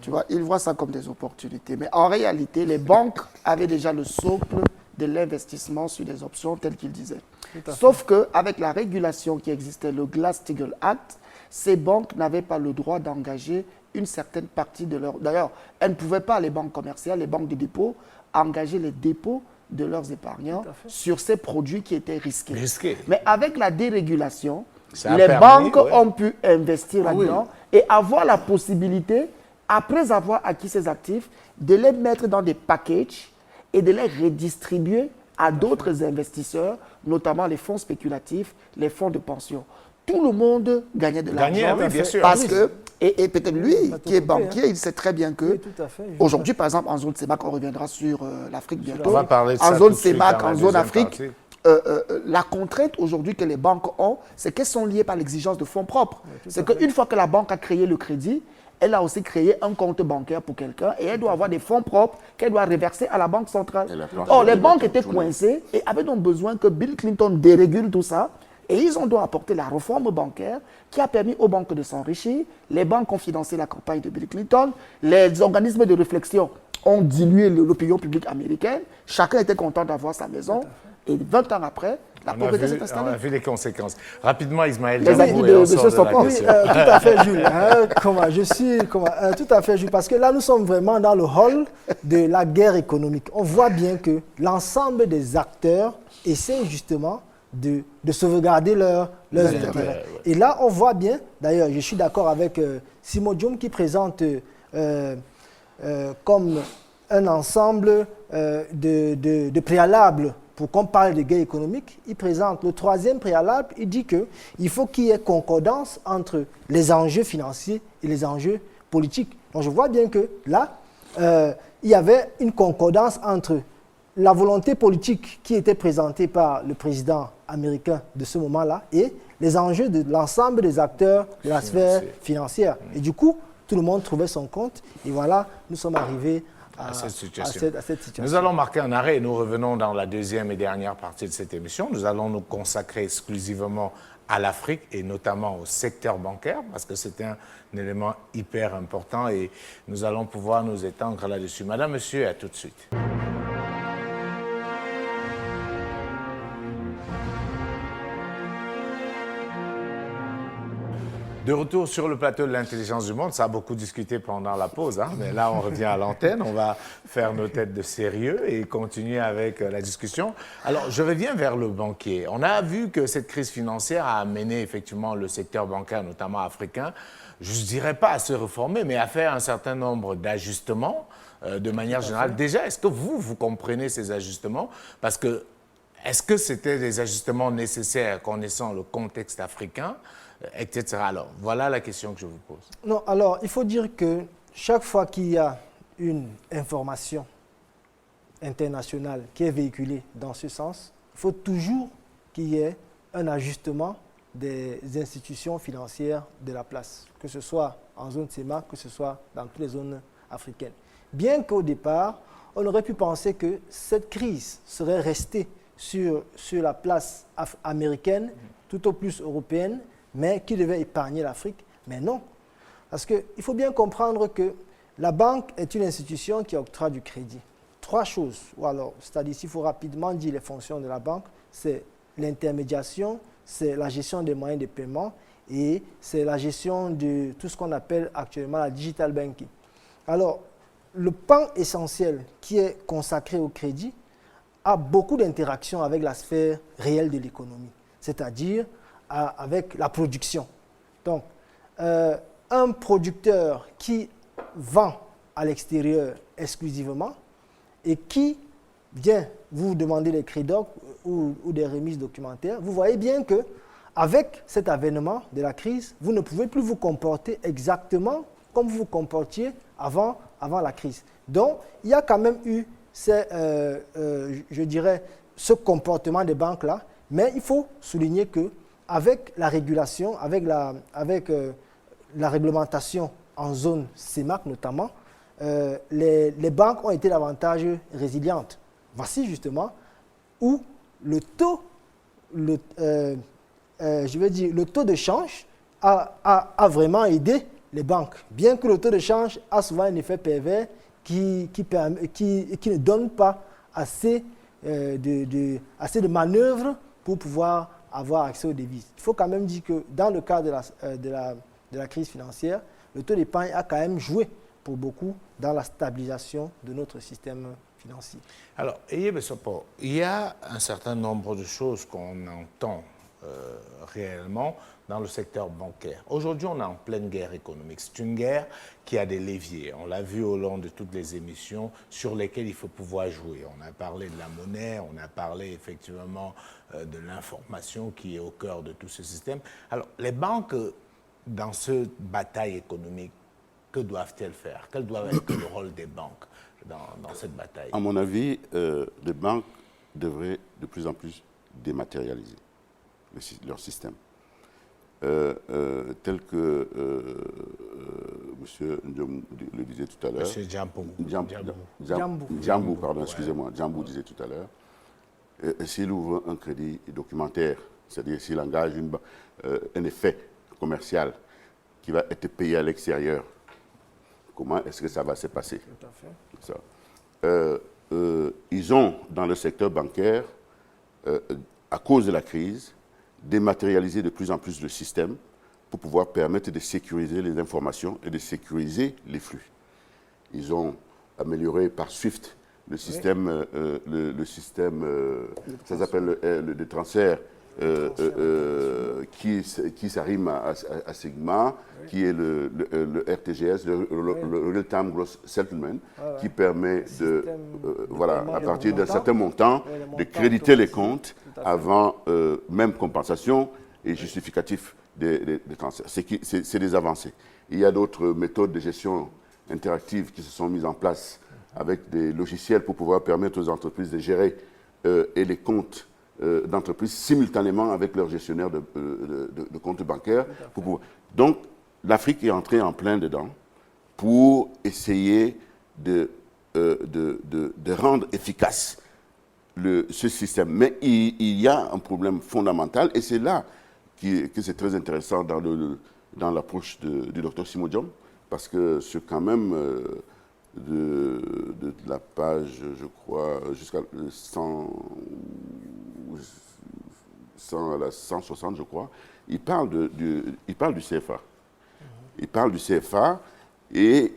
Tu vois, il voit ça comme des opportunités. Mais en réalité, les banques avaient déjà le socle de l'investissement sur des options telles qu'il disait. Sauf qu'avec la régulation qui existait, le Glass-Steagall Act, ces banques n'avaient pas le droit d'engager une certaine partie de leur... D'ailleurs, elles ne pouvaient pas, les banques commerciales, les banques de dépôt, engager les dépôts de leurs épargnants sur ces produits qui étaient risqués. Mais avec la dérégulation, les banques ont pu investir là-dedans et avoir la possibilité, après avoir acquis ces actifs, de les mettre dans des packages et de les redistribuer à d'autres investisseurs, notamment les fonds spéculatifs, les fonds de pension. Tout le monde gagnait de l'argent parce que, et peut-être lui qui est banquier, il sait très bien que aujourd'hui, par exemple, en zone CEMAC, on reviendra sur l'Afrique bientôt, en zone CEMAC, en zone Afrique, la contrainte aujourd'hui que les banques ont, c'est qu'elles sont liées par l'exigence de fonds propres. C'est qu'une fois que la banque a créé le crédit, elle a aussi créé un compte bancaire pour quelqu'un et elle doit avoir des fonds propres qu'elle doit reverser à la Banque centrale. Or, les banques étaient coincées et avaient donc besoin que Bill Clinton dérégule tout ça. Et ils ont dû apporter la réforme bancaire qui a permis aux banques de s'enrichir. Les banques ont financé la campagne de Bill Clinton. Les organismes de réflexion ont dilué l'opinion publique américaine. Chacun était content d'avoir sa maison. Et 20 ans après, la pauvreté s'est installée. On a vu les conséquences. Rapidement, Ismaël les amis de tout à fait, Jules. Tout à fait, Jules. Parce que là, nous sommes vraiment dans le hall de la guerre économique. On voit bien que l'ensemble des acteurs essaient justement de sauvegarder leurs intérêts. Et là, on voit bien, d'ailleurs, je suis d'accord avec Simon Diom qui présente comme un ensemble de préalables pour qu'on parle de guerre économique, il présente le troisième préalable, il dit qu'il faut qu'il y ait concordance entre les enjeux financiers et les enjeux politiques. Donc je vois bien que là, il y avait une concordance entre la volonté politique qui était présentée par le président américain de ce moment-là et les enjeux de l'ensemble des acteurs de la sphère financière. Et du coup, tout le monde trouvait son compte. Et voilà, nous sommes arrivés à cette situation. Nous allons marquer un arrêt et nous revenons dans la deuxième et dernière partie de cette émission. Nous allons nous consacrer exclusivement à l'Afrique et notamment au secteur bancaire parce que c'est un élément hyper important et nous allons pouvoir nous étendre là-dessus. Madame, monsieur, à tout de suite. De retour sur le plateau de l'intelligence du monde, ça a beaucoup discuté pendant la pause, hein, mais là on revient à l'antenne, on va faire nos têtes de sérieux et continuer avec la discussion. Alors je reviens vers le banquier. On a vu que cette crise financière a amené effectivement le secteur bancaire, notamment africain, je ne dirais pas à se reformer, mais à faire un certain nombre d'ajustements de manière générale. Déjà, est-ce que vous comprenez ces ajustements? Parce que est-ce que c'était des ajustements nécessaires connaissant le contexte africain, etc. Alors, voilà la question que je vous pose. Non, alors, il faut dire que chaque fois qu'il y a une information internationale qui est véhiculée dans ce sens, il faut toujours qu'il y ait un ajustement des institutions financières de la place, que ce soit en zone CEMAC, que ce soit dans toutes les zones africaines. Bien qu'au départ, on aurait pu penser que cette crise serait restée sur la place américaine, tout au plus européenne, mais qui devait épargner l'Afrique. Mais non, parce qu'il faut bien comprendre que la banque est une institution qui octroie du crédit. Trois choses, ou alors, c'est-à-dire s'il faut rapidement dire les fonctions de la banque, c'est l'intermédiation, c'est la gestion des moyens de paiement et c'est la gestion de tout ce qu'on appelle actuellement la digital banking. Alors, le pan essentiel qui est consacré au crédit a beaucoup d'interactions avec la sphère réelle de l'économie, c'est-à-dire avec la production. Donc, un producteur qui vend à l'extérieur exclusivement et qui vient vous demander des crédits ou des remises documentaires, vous voyez bien qu'avec cet avènement de la crise, vous ne pouvez plus vous comporter exactement comme vous vous comportiez avant la crise. Donc, il y a quand même eu, je dirais, ce comportement des banques-là, mais il faut souligner que avec la régulation, avec la réglementation en zone CEMAC notamment, les banques ont été davantage résilientes. Voici justement où le taux de change a vraiment aidé les banques. Bien que le taux de change a souvent un effet pervers qui ne donne pas assez de manœuvres pour pouvoir avoir accès aux devises. Il faut quand même dire que dans le cadre de la crise financière, le taux d'épargne a quand même joué pour beaucoup dans la stabilisation de notre système financier. Alors, Eyé Bessopo, il y a un certain nombre de choses qu'on entend réellement dans le secteur bancaire. Aujourd'hui, on est en pleine guerre économique. C'est une guerre qui a des leviers. On l'a vu au long de toutes les émissions sur lesquelles il faut pouvoir jouer. On a parlé de la monnaie, on a parlé effectivement de l'information qui est au cœur de tout ce système. Alors, les banques, dans cette bataille économique, que doivent-elles faire? Quel doit être le rôle des banques dans cette bataille? À mon avis, les banques devraient de plus en plus dématérialiser leur système. Tel que monsieur le disait tout à l'heure. Monsieur Djambou. Djambou, pardon, excusez-moi. Djambou disait tout à l'heure. S'il ouvre un crédit documentaire, c'est-à-dire s'il engage un effet commercial qui va être payé à l'extérieur, comment est-ce que ça va se passer? Tout à fait. Ça. Ils ont, dans le secteur bancaire, à cause de la crise, dématérialiser de plus en plus le système pour pouvoir permettre de sécuriser les informations et de sécuriser les flux. Ils ont amélioré par SWIFT le système, ça s'appelle le transfert qui s'arrime à Sigma, qui est le RTGS, le Real-Time Gross Settlement, qui permet de, voilà, à partir d'un certain montant, de créditer les comptes avant même compensation et justificatif des transferts. C'est des avancées. Il y a d'autres méthodes de gestion interactive qui se sont mises en place avec des logiciels pour pouvoir permettre aux entreprises de gérer et les comptes d'entreprises simultanément avec leur gestionnaire de comptes bancaires. Donc, l'Afrique est entrée en plein dedans pour essayer de rendre efficace ce système. Mais il y a un problème fondamental, et c'est là que c'est très intéressant dans l'approche du docteur Simon-Diom, parce que c'est quand même de la page, je crois, jusqu'à 160, je crois, il parle du CFA. Il parle du CFA et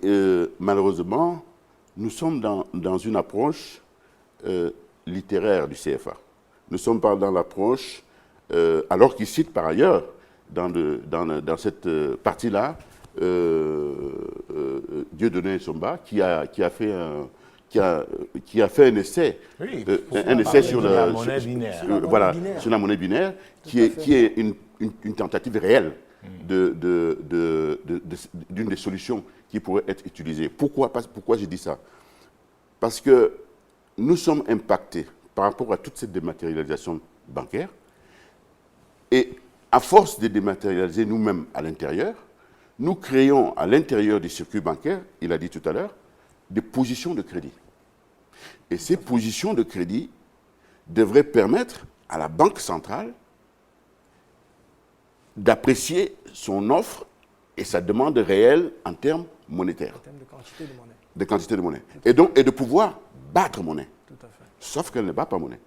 malheureusement, nous sommes dans une approche littéraire du CFA. Nous ne sommes pas dans l'approche, alors qu'il cite par ailleurs, dans cette partie-là, Dieudonné Somba, qui a fait un essai, sur la monnaie binaire. Sur la monnaie binaire, qui est une tentative réelle d'une des solutions qui pourrait être utilisée. Pourquoi je dis ça? Parce que nous sommes impactés par rapport à toute cette dématérialisation bancaire, et à force de dématérialiser nous-mêmes à l'intérieur, nous créons à l'intérieur des circuits bancaires, il a dit tout à l'heure, des positions de crédit. Et ces positions de crédit devraient permettre à la Banque centrale d'apprécier son offre et sa demande réelle en termes monétaires. En termes de quantité de monnaie. De quantité de monnaie. Et de pouvoir battre monnaie. Tout à fait. Sauf qu'elle ne bat pas monnaie.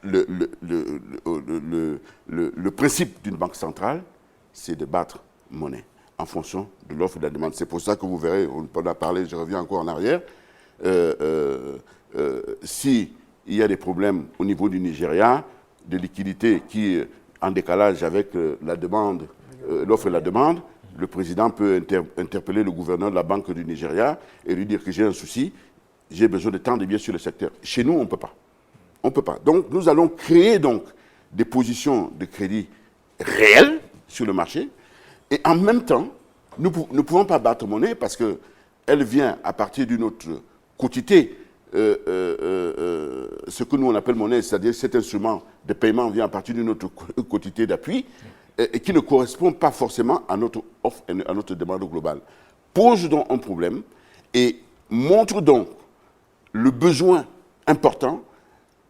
Le principe d'une banque centrale, c'est de battre monnaie en fonction de l'offre et de la demande. C'est pour ça que vous verrez, on peut en parler, je reviens encore en arrière, s'il y a des problèmes au niveau du Nigeria, de liquidité qui est en décalage avec la demande, l'offre et la demande, le président peut interpeller le gouverneur de la Banque du Nigeria et lui dire que j'ai un souci, j'ai besoin de tant de biens sur le secteur. Chez nous, on ne peut pas. On ne peut pas. Donc, nous allons créer donc des positions de crédit réelles sur le marché, et en même temps, nous ne pouvons pas battre monnaie parce qu'elle vient à partir d'une autre quotité, ce que nous on appelle monnaie, c'est-à-dire cet instrument de paiement vient à partir d'une autre quotité d'appui et qui ne correspond pas forcément à notre offre et à notre demande globale. Pose donc un problème et montre donc le besoin important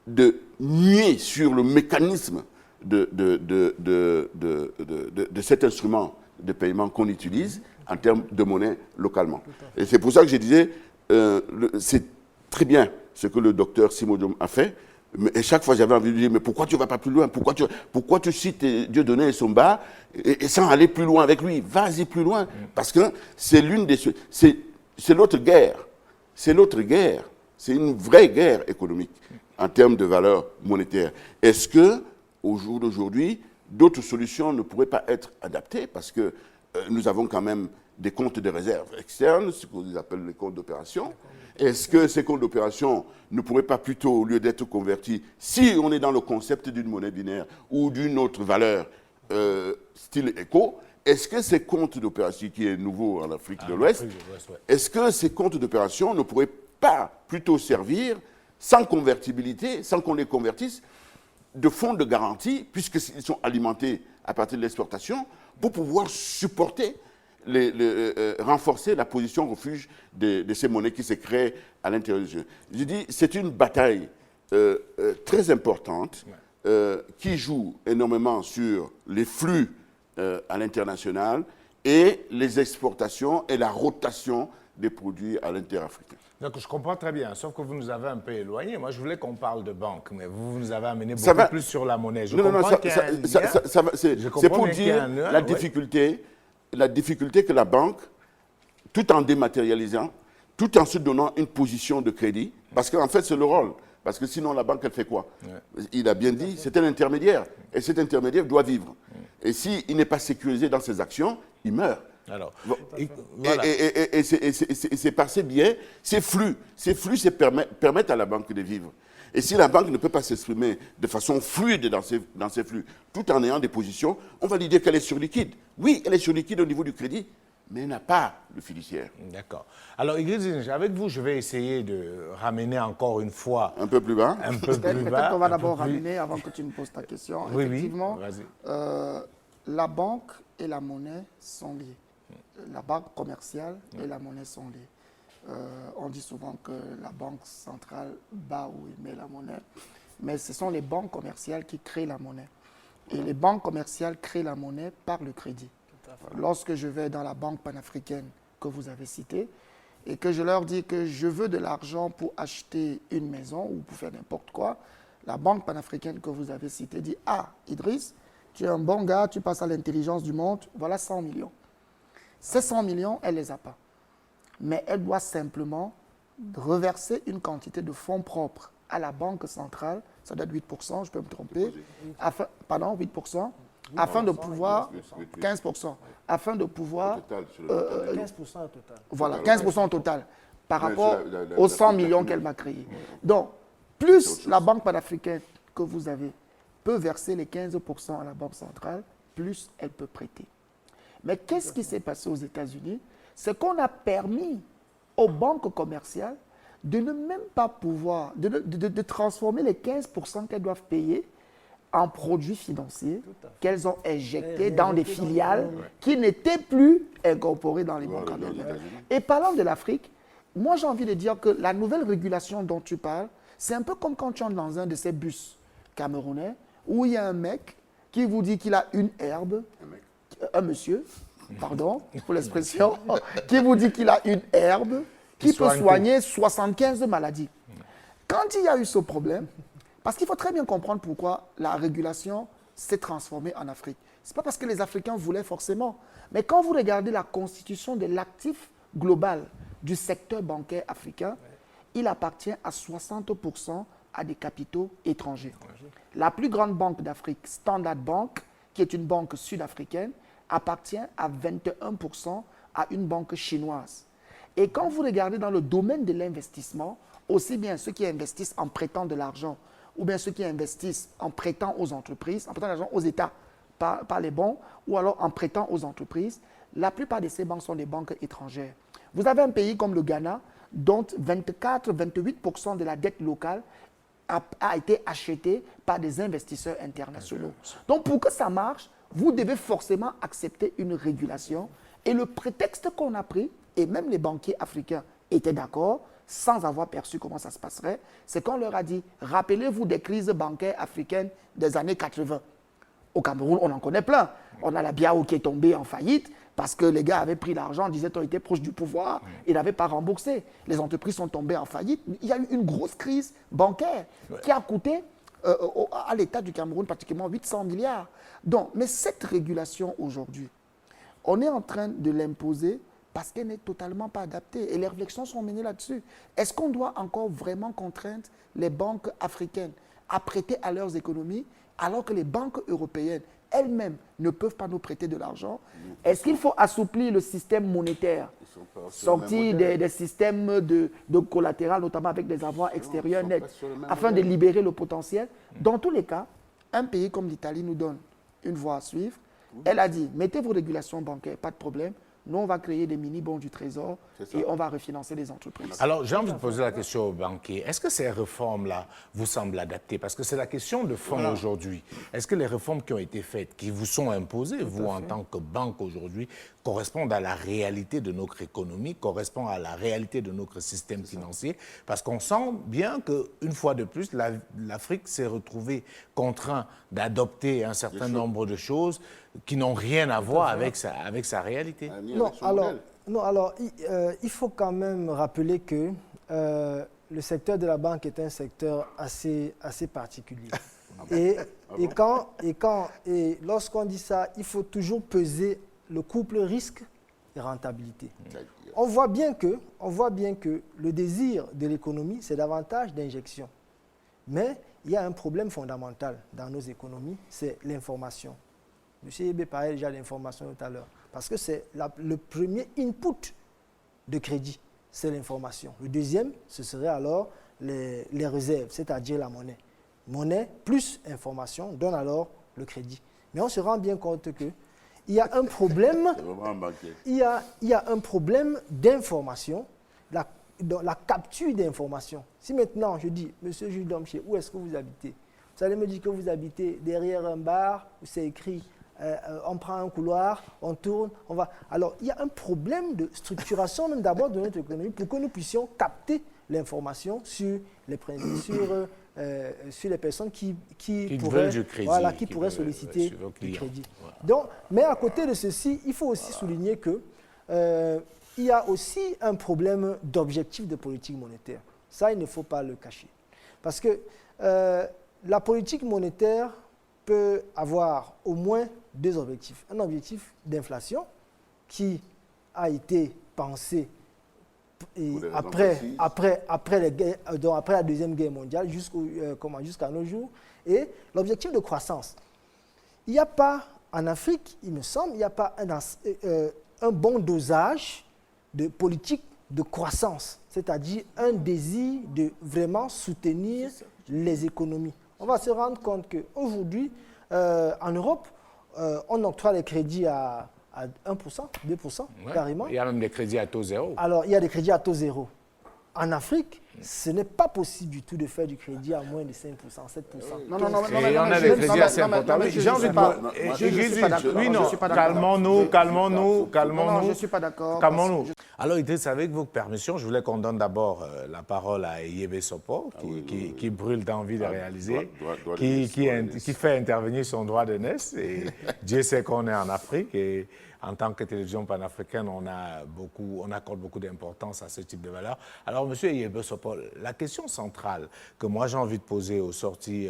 de nier sur le mécanisme de cet instrument de paiement qu'on utilise en termes de monnaie localement. Et c'est pour ça que je disais, c'est très bien ce que le docteur Simon-Diom a fait, mais chaque fois j'avais envie de dire, mais pourquoi tu ne vas pas plus loin? Pourquoi tu cites Dieudonné et Somba et sans aller plus loin avec lui? Vas-y plus loin, parce que c'est l'autre guerre. C'est l'autre guerre. C'est une vraie guerre économique en termes de valeur monétaire. Est-ce que au jour d'aujourd'hui, d'autres solutions ne pourraient pas être adaptées parce que nous avons quand même des comptes de réserve externes, ce qu'on appelle les comptes d'opération. Est-ce que ces comptes d'opération ne pourraient pas plutôt, au lieu d'être convertis, si on est dans le concept d'une monnaie binaire ou d'une autre valeur style éco, est-ce que ces comptes d'opération, qui est nouveau en Afrique de l'Ouest, est-ce que ces comptes d'opération ne pourraient pas plutôt servir, sans convertibilité, sans qu'on les convertisse, de fonds de garantie, puisqu'ils sont alimentés à partir de l'exportation, pour pouvoir supporter, renforcer la position refuge de ces monnaies qui se créent à l'intérieur du jeu. Je dis, c'est une bataille très importante qui joue énormément sur les flux à l'international et les exportations et la rotation des produits à l'interafricain. Donc, je comprends très bien, sauf que vous nous avez un peu éloignés. Moi, je voulais qu'on parle de banque, mais vous nous avez amené beaucoup plus sur la monnaie. Je comprends qu'il y a un lien. C'est pour dire la difficulté que la banque, tout en dématérialisant, tout en se donnant une position de crédit, parce qu'en fait, c'est le rôle. Parce que sinon, la banque, elle fait quoi? Il a bien dit, c'est un intermédiaire. Et cet intermédiaire doit vivre. Et s'il n'est pas sécurisé dans ses actions, il meurt. Alors, Voilà. Et c'est par ces biais, ces flux permettent à la banque de vivre. Et si la banque ne peut pas s'exprimer de façon fluide dans ces flux, tout en ayant des positions, on va lui dire qu'elle est surliquide. Oui, elle est surliquide au niveau du crédit, mais elle n'a pas le fiduciaire. D'accord. Alors, Idriss, avec vous, je vais essayer de ramener encore une fois Un peu plus bas. un peu plus Peut-être bas. qu'on va un peu d'abord plus- ramener, avant que tu me poses ta question. Oui, Effectivement, oui, vas-y. la banque et la monnaie sont liées. La banque commerciale et la monnaie sont liées. On dit souvent que la banque centrale bat où il met la monnaie, mais ce sont les banques commerciales qui créent la monnaie. Et les banques commerciales créent la monnaie par le crédit. Lorsque je vais dans la banque panafricaine que vous avez citée et que je leur dis que je veux de l'argent pour acheter une maison ou pour faire n'importe quoi, la banque panafricaine que vous avez citée dit « Ah, Idriss, tu es un bon gars, tu passes à l'intelligence du monde, voilà 100 millions. » Ces 100 millions, elle ne les a pas. Mais elle doit simplement reverser une quantité de fonds propres à la banque centrale, ça doit être 8%, je peux me tromper, pardon, 8%, afin de pouvoir, 15%, afin de pouvoir, 15% au total. voilà, 15% au total, par Mais rapport la aux 100 la millions première. qu'elle m'a créés. Donc, plus la banque panafricaine que vous avez peut verser les 15% à la banque centrale, plus elle peut prêter. Mais qu'est-ce qui s'est passé aux États-Unis? C'est qu'on a permis aux banques commerciales de ne même pas pouvoir, de transformer les 15% qu'elles doivent payer en produits financiers qu'elles ont injectés dans des filiales qui n'étaient plus incorporées dans les banques américaines. Et parlant de l'Afrique, moi j'ai envie de dire que la nouvelle régulation dont tu parles, c'est un peu comme quand tu entres dans un de ces bus camerounais où il y a un mec qui vous dit qu'il a une herbe, un monsieur, pardon pour l'expression, qui vous dit qu'il a une herbe qui peut soigner 75 maladies. Quand il y a eu ce problème, parce qu'il faut très bien comprendre pourquoi la régulation s'est transformée en Afrique. Ce n'est pas parce que les Africains voulaient forcément, mais quand vous regardez la constitution de l'actif global du secteur bancaire africain, il appartient à 60% à des capitaux étrangers. La plus grande banque d'Afrique, Standard Bank, qui est une banque sud-africaine, appartient à 21% à une banque chinoise. Et quand vous regardez dans le domaine de l'investissement, aussi bien ceux qui investissent en prêtant de l'argent, ou bien ceux qui investissent en prêtant aux entreprises, en prêtant de l'argent aux États par les bons, ou alors en prêtant aux entreprises, la plupart de ces banques sont des banques étrangères. Vous avez un pays comme le Ghana, dont 24-28% de la dette locale a été achetée par des investisseurs internationaux. Donc pour que ça marche, vous devez forcément accepter une régulation. Et le prétexte qu'on a pris, et même les banquiers africains étaient d'accord, sans avoir perçu comment ça se passerait, c'est qu'on leur a dit, rappelez-vous des crises bancaires africaines des années 80. Au Cameroun, on en connaît plein. On a la Biao qui est tombée en faillite parce que les gars avaient pris l'argent, disaient qu'ils étaient proches du pouvoir, ils n'avaient pas remboursé. Les entreprises sont tombées en faillite. Il y a eu une grosse crise bancaire qui a coûté à l'État du Cameroun pratiquement 800 milliards. Donc, mais cette régulation aujourd'hui, on est en train de l'imposer parce qu'elle n'est totalement pas adaptée. Et les réflexions sont menées là-dessus. Est-ce qu'on doit encore vraiment contraindre les banques africaines à prêter à leurs économies alors que les banques européennes elles-mêmes ne peuvent pas nous prêter de l'argent? Est-ce qu'il faut assouplir le système monétaire, sortir des systèmes de collatéral, notamment avec des avoirs extérieurs nets, afin de libérer le potentiel? Dans tous les cas, un pays comme l'Italie nous donne une voie à suivre. Elle a dit, mettez vos régulations bancaires, pas de problème. Nous, on va créer des mini-bons du Trésor et on va refinancer les entreprises. Alors, j'ai envie de poser la question aux banquiers. Est-ce que ces réformes-là vous semblent adaptées? Parce que c'est la question de fond aujourd'hui. Est-ce que les réformes qui ont été faites, qui vous sont imposées, vous, en tant que banque aujourd'hui, correspondent à la réalité de notre économie, correspondent à la réalité de notre système financier? Parce qu'on sent bien qu'une fois de plus, l'Afrique s'est retrouvée contrainte d'adopter un certain nombre de choses qui n'ont rien à voir avec sa réalité. Non, alors il faut quand même rappeler que le secteur de la banque est un secteur assez particulier. Et lorsqu'on dit ça, il faut toujours peser le couple risque et rentabilité. On voit bien que le désir de l'économie, c'est davantage d'injection. Mais il y a un problème fondamental dans nos économies, c'est l'information. M. Yébé parlait déjà de l'information tout à l'heure. Parce que c'est le premier input de crédit, c'est l'information. Le deuxième, ce serait alors les réserves, c'est-à-dire la monnaie. Monnaie plus information donne alors le crédit. Mais on se rend bien compte qu'il y a un problème, il y a un problème d'information, la capture d'information. Si maintenant je dis, Monsieur Jules Domché, où est-ce que vous habitez? Vous allez me dire que vous habitez derrière un bar où c'est écrit on prend un couloir, on tourne, on va. Alors, il y a un problème de structuration même d'abord de notre économie pour que nous puissions capter l'information sur les personnes qui pourraient, du crédit, voilà, qui pourraient solliciter du crédit. Donc, mais à côté de ceci, il faut aussi souligner que il y a aussi un problème d'objectif de politique monétaire. Ça, il ne faut pas le cacher. Parce que la politique monétaire peut avoir au moins deux objectifs. Un objectif d'inflation qui a été pensé après la Deuxième Guerre mondiale jusqu'à nos jours, et l'objectif de croissance. Il n'y a pas, en Afrique, il me semble, il n'y a pas un bon dosage de politique de croissance, c'est-à-dire un désir de vraiment soutenir les économies. On va se rendre compte qu'aujourd'hui, en Europe, on octroie les crédits à 1%, 2%, carrément. Il y a même des crédits à taux zéro. Alors, il y a des crédits à taux zéro. En Afrique, ce n'est pas possible du tout de faire du crédit à moins de 5%, 7%. Non, et on a des crédits assez importants. J'ai envie de calmons-nous. Non, je ne suis pas d'accord. Calmons-nous. Alors, Idriss, avec vos permissions, je voulais qu'on donne d'abord la parole à Yébé Sopor, qui brûle d'envie de réaliser, qui fait intervenir son droit de naissance. Et Dieu sait qu'on est en Afrique. Et en tant que télévision panafricaine, on accorde beaucoup d'importance à ce type de valeurs. Alors, M. Yébé Sopor, la question centrale que moi j'ai envie de poser aux sorties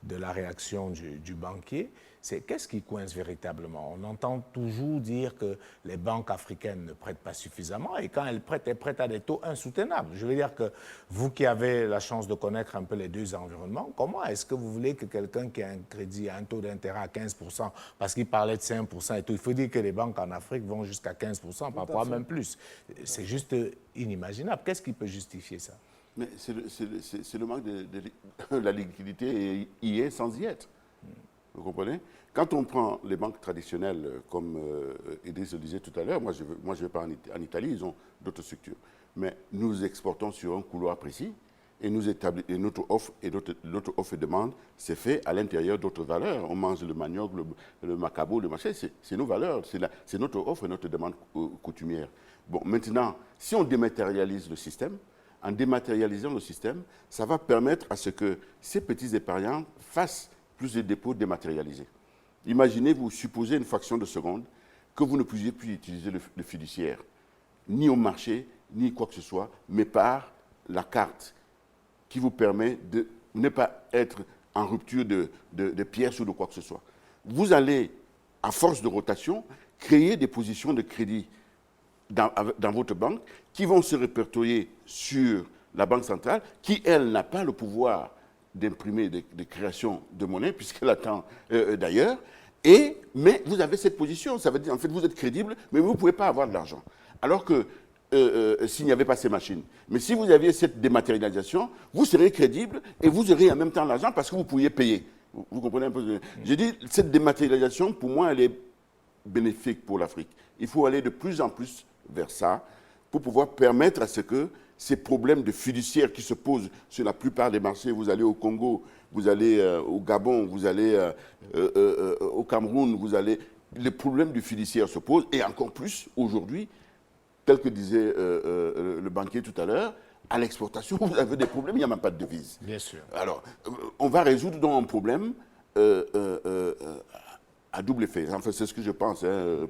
de la réaction du banquier, c'est qu'est-ce qui coince véritablement? On entend toujours dire que les banques africaines ne prêtent pas suffisamment et quand elles prêtent à des taux insoutenables. Je veux dire que vous qui avez la chance de connaître un peu les deux environnements, comment est-ce que vous voulez que quelqu'un qui a un crédit à un taux d'intérêt à 15%, parce qu'il parlait de 5% et tout, il faut dire que les banques en Afrique vont jusqu'à 15%, parfois même plus. C'est juste inimaginable. Qu'est-ce qui peut justifier ça? Mais c'est le manque de la liquidité et y est sans y être. Vous comprenez? Quand on prend les banques traditionnelles, comme Idriss le disait tout à l'heure, moi je vais pas en Italie, ils ont d'autres structures. Mais nous exportons sur un couloir précis et notre offre et demande, c'est fait à l'intérieur d'autres valeurs. On mange le manioc, le macabo, le machin, c'est nos valeurs, c'est notre offre et notre demande coutumière. Bon, maintenant, si on dématérialise le système, en dématérialisant le système, ça va permettre à ce que ces petits épargnants fassent plus de dépôts dématérialisés. Imaginez, vous supposez une fraction de seconde que vous ne puissiez plus utiliser le fiduciaire, ni au marché, ni quoi que ce soit, mais par la carte qui vous permet de ne pas être en rupture de pièces ou de quoi que ce soit. Vous allez, à force de rotation, créer des positions de crédit dans votre banque qui vont se répertorier sur la banque centrale qui, elle, n'a pas le pouvoir d'imprimer des créations de monnaie, puisqu'elle attend d'ailleurs. Mais vous avez cette position, ça veut dire en fait vous êtes crédible, mais vous ne pouvez pas avoir de l'argent. Alors que s'il n'y avait pas ces machines. Mais si vous aviez cette dématérialisation, vous serez crédible et vous aurez en même temps l'argent parce que vous pourriez payer. Vous comprenez un peu? J'ai dit, cette dématérialisation, pour moi, elle est bénéfique pour l'Afrique. Il faut aller de plus en plus vers ça pour pouvoir permettre à ce que ces problèmes de fiduciaires qui se posent sur la plupart des marchés, vous allez au Congo, vous allez au Gabon, vous allez au Cameroun, les problèmes du fiduciaire se posent, et encore plus aujourd'hui, tel que disait le banquier tout à l'heure, à l'exportation, vous avez des problèmes, il n'y a même pas de devise. Bien sûr. Alors, on va résoudre donc un problème à double effet. Enfin, c'est ce que je pense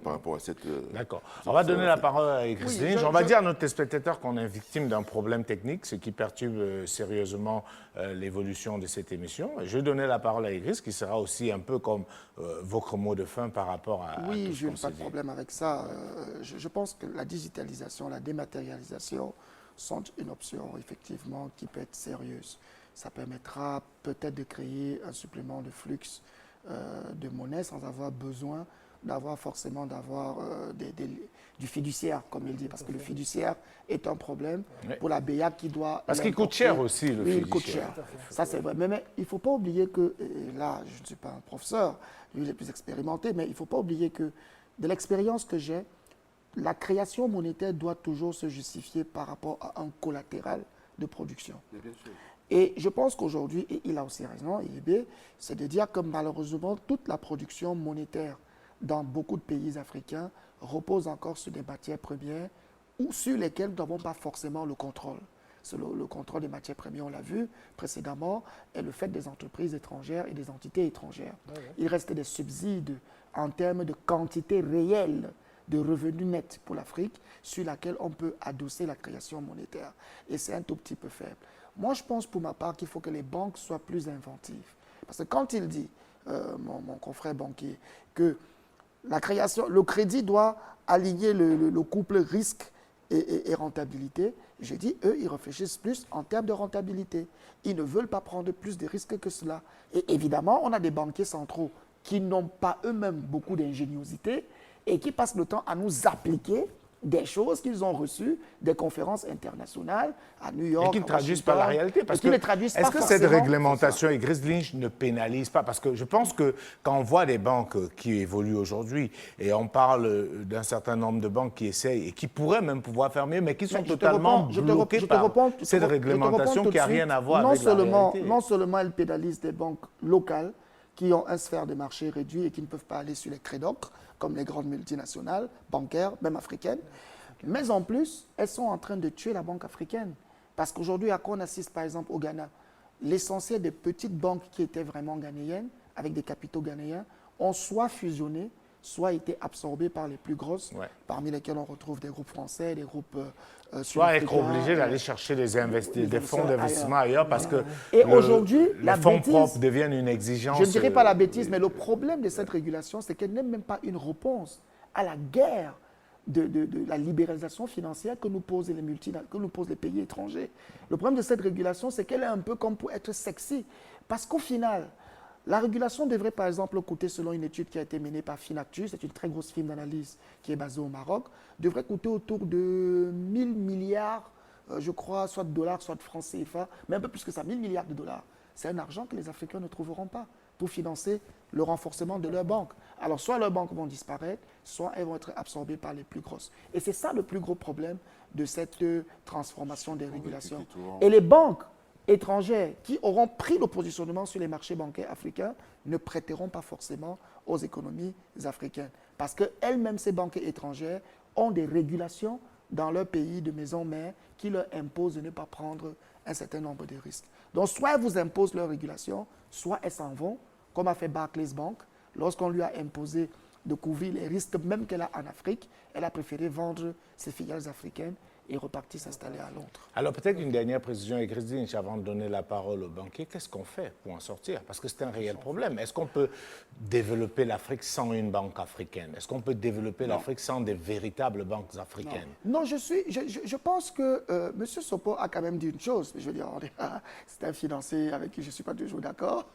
par rapport à cette... D'accord. On va donner la parole à Christine. On va dire à notre téléspectateur qu'on est victime d'un problème technique, ce qui perturbe sérieusement l'évolution de cette émission. Je vais donner la parole à Idriss, qui sera aussi un peu comme votre mot de fin par rapport à Oui, tout ce je qu'on n'ai pas s'est de dit. problème avec ça. Je pense que la digitalisation, la dématérialisation sont une option, effectivement, qui peut être sérieuse. Ça permettra peut-être de créer un supplément de flux de monnaie sans avoir besoin forcément d'avoir du fiduciaire, comme il dit, parce que le fiduciaire est un problème pour la BEAC qui doit... Parce qu'il coûte cher aussi, le fiduciaire. Il coûte cher. Ça, c'est vrai. Mais il ne faut pas oublier que, et là, je ne suis pas un professeur, lui, il est plus expérimenté, mais il ne faut pas oublier que, de l'expérience que j'ai, la création monétaire doit toujours se justifier par rapport à un collatéral de production. Mais bien sûr. Et je pense qu'aujourd'hui, et il a aussi raison, IEB, c'est de dire que malheureusement, toute la production monétaire dans beaucoup de pays africains repose encore sur des matières premières ou sur lesquelles nous n'avons pas forcément le contrôle. C'est le contrôle des matières premières, on l'a vu précédemment, est le fait des entreprises étrangères et des entités étrangères. Il reste des subsides en termes de quantité réelle de revenus nets pour l'Afrique sur laquelle on peut adosser la création monétaire. Et c'est un tout petit peu faible. Moi, je pense pour ma part qu'il faut que les banques soient plus inventives. Parce que quand il dit, mon confrère banquier, que la création, le crédit doit aligner le couple risque et rentabilité, j'ai dit, eux, ils réfléchissent plus en termes de rentabilité. Ils ne veulent pas prendre plus de risques que cela. Et évidemment, on a des banquiers centraux qui n'ont pas eux-mêmes beaucoup d'ingéniosité et qui passent le temps à nous appliquer des choses qu'ils ont reçues, des conférences internationales à New York. Et qui ne traduisent pas la réalité. Parce que, est-ce que cette réglementation et Chris Lynch ne pénalise pas? Parce que je pense que quand on voit des banques qui évoluent aujourd'hui, et on parle d'un certain nombre de banques qui essayent et qui pourraient même pouvoir faire mieux, mais qui sont totalement bloquées par cette réglementation qui n'a rien à voir avec la réalité. Non seulement elle pénalise des banques locales qui ont un sphère de marché réduit et qui ne peuvent pas aller sur les crédocs, comme les grandes multinationales, bancaires, même africaines. Mais en plus, elles sont en train de tuer la banque africaine. Parce qu'aujourd'hui, à quoi on assiste par exemple au Ghana? L'essentiel des petites banques qui étaient vraiment ghanéennes, avec des capitaux ghanéens, ont soit fusionné, soit été absorbées par les plus grosses, parmi lesquelles on retrouve des groupes français, des groupes soit être obligé d'aller chercher des fonds d'investissement ailleurs parce que aujourd'hui, les fonds propres deviennent une exigence. Je ne dirais pas la bêtise, mais le problème de cette régulation, c'est qu'elle n'est même pas une réponse à la guerre de la libéralisation financière que nous posent les pays étrangers. Le problème de cette régulation, c'est qu'elle est un peu comme pour être sexy. Parce qu'au final, la régulation devrait par exemple coûter, selon une étude qui a été menée par Finactus, c'est une très grosse firme d'analyse qui est basée au Maroc, devrait coûter autour de 1000 milliards, je crois, soit de dollars, soit de francs CFA, mais un peu plus que ça, 1000 milliards de dollars. C'est un argent que les Africains ne trouveront pas pour financer le renforcement de leurs banques. Alors soit leurs banques vont disparaître, soit elles vont être absorbées par les plus grosses. Et c'est ça le plus gros problème de cette transformation des régulations. Et les banques étrangères qui auront pris le positionnement sur les marchés bancaires africains ne prêteront pas forcément aux économies africaines. Parce qu'elles-mêmes, ces banques étrangères, ont des régulations dans leur pays de maison mère qui leur imposent de ne pas prendre un certain nombre de risques. Donc, soit elles vous imposent leurs régulations, soit elles s'en vont, comme a fait Barclays Bank. Lorsqu'on lui a imposé de couvrir les risques même qu'elle a en Afrique, elle a préféré vendre ses filiales africaines et repartir s'installer à Londres. Alors peut-être une dernière précision, et Christine, avant de donner la parole aux banquiers, qu'est-ce qu'on fait pour en sortir? Parce que c'est un réel problème. Est-ce qu'on peut développer l'Afrique sans une banque africaine? Est-ce qu'on peut développer l'Afrique sans des véritables banques africaines? Non, je pense que M. Sopo a quand même dit une chose. Je veux dire, c'est un financier avec qui je ne suis pas toujours d'accord.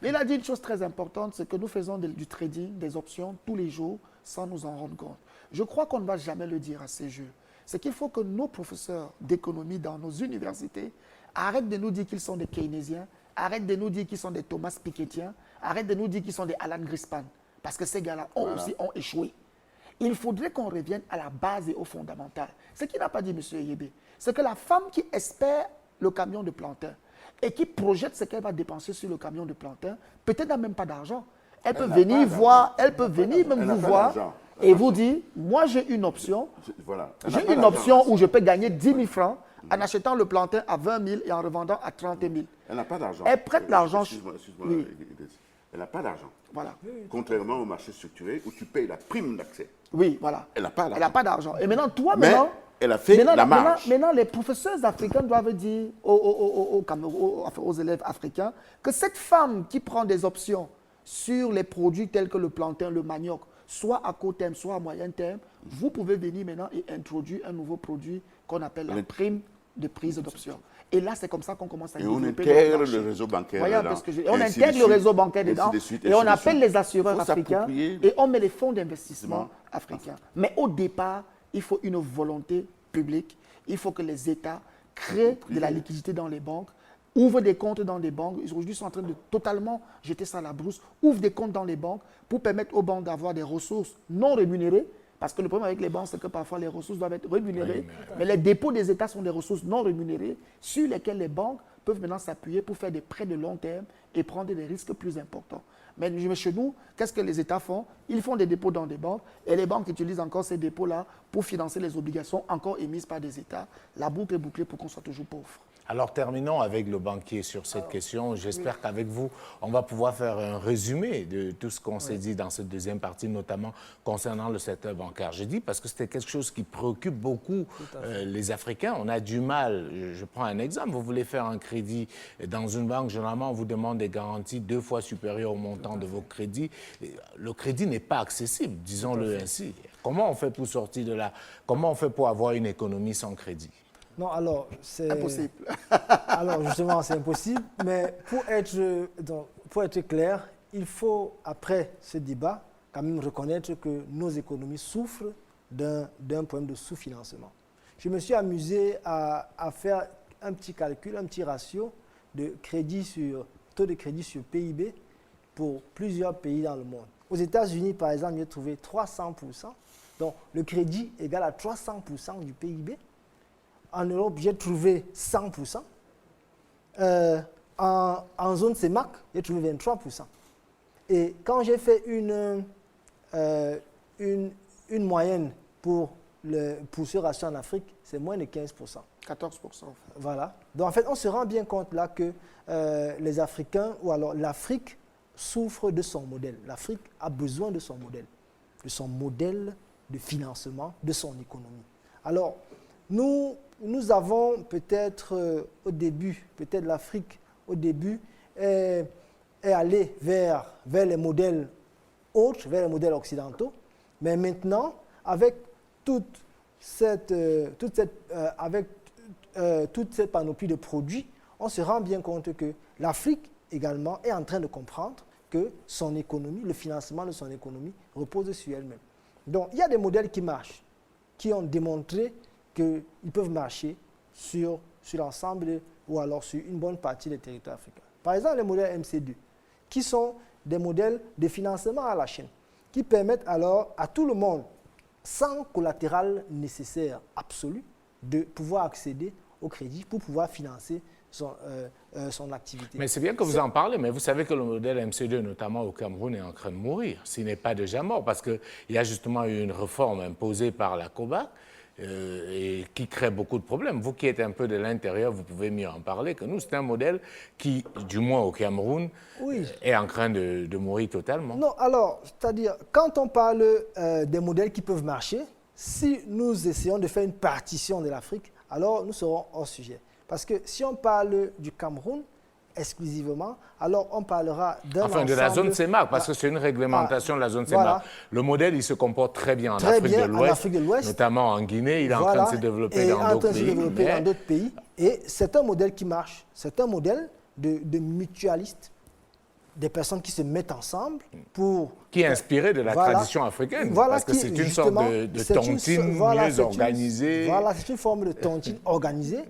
Mais il a dit une chose très importante, c'est que nous faisons du trading, des options tous les jours sans nous en rendre compte. Je crois qu'on ne va jamais le dire à ces jeux. C'est qu'il faut que nos professeurs d'économie dans nos universités arrêtent de nous dire qu'ils sont des keynésiens, arrêtent de nous dire qu'ils sont des Thomas Pikettyens, arrêtent de nous dire qu'ils sont des Alan Greenspan. Parce que ces gars-là aussi ont échoué. Il faudrait qu'on revienne à la base et au fondamental. Ce qu'il n'a pas dit, M. Yébé, c'est que la femme qui espère le camion de plantain et qui projette ce qu'elle va dépenser sur le camion de plantain, peut-être n'a même pas d'argent. Elle peut venir voir, elle peut venir même vous voir et vous dire, moi j'ai une option, j'ai une option où je peux gagner 10 000 francs en achetant le plantain à 20 000 et en revendant à 30 000. Elle n'a pas d'argent. Elle prête l'argent. Excuse-moi, oui. Elle n'a pas d'argent. Voilà. Contrairement au marché structuré où tu payes la prime d'accès. Oui, voilà. Elle n'a pas d'argent. Elle n'a pas d'argent. Et maintenant, toi, mais elle a fait la marge. Maintenant, les professeurs africains doivent dire aux élèves africains que cette femme qui prend des options sur les produits tels que le plantain, le manioc, soit à court terme, soit à moyen terme, vous pouvez venir maintenant et introduire un nouveau produit qu'on appelle la prime de prise d'option. Et là, c'est comme ça qu'on commence à Et on développer intègre marché. le réseau bancaire Voyez un peu dedans. ce que je- Et On ainsi de intègre le suite. réseau bancaire Ainsi dedans de suite, et on ainsi de appelle suite. les assureurs Faut africains s'approprier. et on met les fonds d'investissement Effectivement. africains. Mais au départ, il faut une volonté publique. Il faut que les États créent de la liquidité dans les banques, ouvrent des comptes dans les banques. Aujourd'hui, ils sont en train de totalement jeter ça à la brousse. Ouvrent des comptes dans les banques pour permettre aux banques d'avoir des ressources non rémunérées. Parce que le problème avec les banques, c'est que parfois les ressources doivent être rémunérées. Mais les dépôts des États sont des ressources non rémunérées sur lesquelles les banques peuvent maintenant s'appuyer pour faire des prêts de long terme et prendre des risques plus importants. Mais chez nous, qu'est-ce que les États font? Ils font des dépôts dans des banques et les banques utilisent encore ces dépôts-là pour financer les obligations encore émises par des États. La boucle est bouclée pour qu'on soit toujours pauvre. Alors terminons avec le banquier sur cette question. J'espère qu'avec vous, on va pouvoir faire un résumé de tout ce qu'on s'est dit dans cette deuxième partie, notamment concernant le secteur bancaire. Je dis parce que c'était quelque chose qui préoccupe beaucoup les Africains. On a du mal. Je prends un exemple. Vous voulez faire un crédit dans une banque, généralement, on vous demande des garanties 2 fois supérieures au montant de vos crédits. Le crédit n'est pas accessible, disons-le ainsi. Comment on fait pour sortir de là? Comment on fait pour avoir une économie sans crédit? Non, alors, c'est... Impossible. Alors, justement, c'est impossible. Mais pour être clair, il faut, après ce débat, quand même reconnaître que nos économies souffrent d'un problème de sous-financement. Je me suis amusé à faire un petit calcul, un petit ratio de taux de crédit sur PIB pour plusieurs pays dans le monde. Aux États-Unis, par exemple, j'ai trouvé 300%. Donc, le crédit égale à 300% du PIB. En Europe, j'ai trouvé 100%. En zone CEMAC, j'ai trouvé 23%. Et quand j'ai fait une moyenne pour ce ratio en Afrique, c'est moins de 15%. 14%. Voilà. Donc en fait, on se rend bien compte là que les Africains, ou alors l'Afrique, souffre de son modèle. L'Afrique a besoin de son modèle de financement, de son économie. Alors, nous avons peut-être au début, peut-être l'Afrique au début est allée vers les modèles autres, vers les modèles occidentaux, mais maintenant, avec toute cette panoplie de produits, on se rend bien compte que l'Afrique également est en train de comprendre que son économie, le financement de son économie repose sur elle-même. Donc, il y a des modèles qui marchent, qui ont démontré qu'ils peuvent marcher sur l'ensemble ou alors sur une bonne partie des territoires africains. Par exemple, les modèles MC2, qui sont des modèles de financement à la chaîne, qui permettent alors à tout le monde, sans collatéral nécessaire absolu, de pouvoir accéder au crédit pour pouvoir financer son activité. Mais c'est bien que vous en parlez, mais vous savez que le modèle MC2, notamment au Cameroun, est en train de mourir, s'il n'est pas déjà mort, parce qu'il y a justement eu une réforme imposée par la COBAC et qui crée beaucoup de problèmes. Vous qui êtes un peu de l'intérieur, vous pouvez mieux en parler que nous. C'est un modèle qui, du moins au Cameroun, est en train de mourir totalement. Non, alors, c'est-à-dire, quand on parle des modèles qui peuvent marcher, si nous essayons de faire une partition de l'Afrique, alors nous serons hors sujet. Parce que si on parle du Cameroun exclusivement, alors on parlera d'un ensemble... Enfin, de la zone CEMAC, parce que c'est une réglementation de la zone CEMAC. Voilà. Le modèle, il se comporte très bien en Afrique de l'Ouest, notamment en Guinée. Il est en train de se développer dans d'autres pays. Et c'est un modèle qui marche. C'est un modèle de mutualistes, des personnes qui se mettent ensemble pour... Qui est inspiré de la tradition africaine, parce que c'est une sorte de tontine mieux organisée. Voilà, c'est une forme de tontine organisée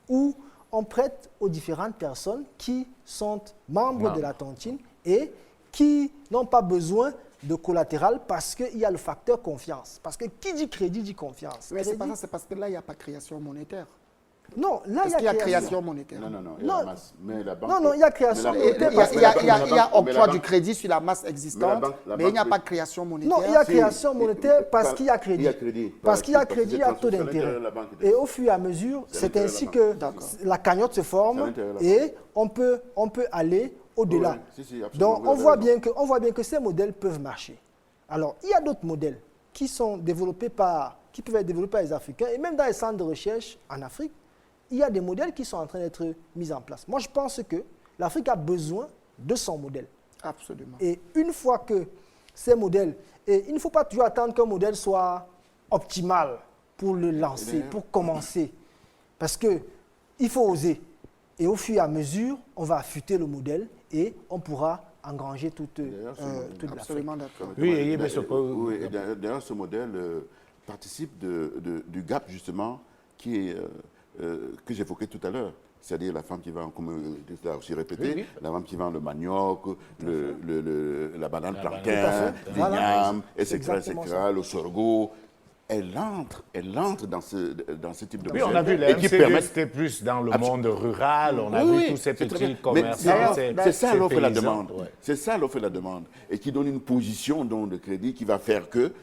où on prête aux différentes personnes qui sont membres de la tontine et qui n'ont pas besoin de collatéral parce qu'il y a le facteur confiance. Parce que qui dit crédit dit confiance. Mais c'est pas ça, c'est parce que là, il n'y a pas de création monétaire. Non, là, il y a création monétaire. Non, il y a la masse. Mais la banque, non, il y a création monétaire. Il y a octroi du crédit sur la masse existante, mais il n'y a pas de création monétaire. Non, il y a création monétaire parce qu'il y a crédit. Parce qu'il y a crédit, il y a taux d'intérêt. Et au fur et à mesure, c'est ainsi que la cagnotte se forme et on peut aller au-delà. Donc, on voit bien que ces modèles peuvent marcher. Alors, il y a d'autres modèles qui peuvent être développés par les Africains et même dans les centres de recherche en Afrique, il y a des modèles qui sont en train d'être mis en place. Moi, je pense que l'Afrique a besoin de son modèle. Absolument. Et une fois que ces modèles... Et il ne faut pas toujours attendre qu'un modèle soit optimal pour le lancer, pour commencer. Parce qu'il faut oser. Et au fur et à mesure, on va affûter le modèle et on pourra engranger toute l'Afrique. Absolument d'accord. Oui, et Oui, et d'ailleurs, ce modèle participe du gap, justement, que j'évoquais tout à l'heure. C'est-à-dire la femme qui vend, comme tu l'as aussi répété, la femme qui vend le manioc, la banane plantain, l'igname, etc., le sorgho. Elle entre dans ce type de Oui, on a vu les MCD, c'était plus dans le monde rural, on a vu tous ces petits commerçants. C'est ça l'offre et la demande. C'est ça l'offre et la demande. Et qui donne une position donc, de crédit qui va faire que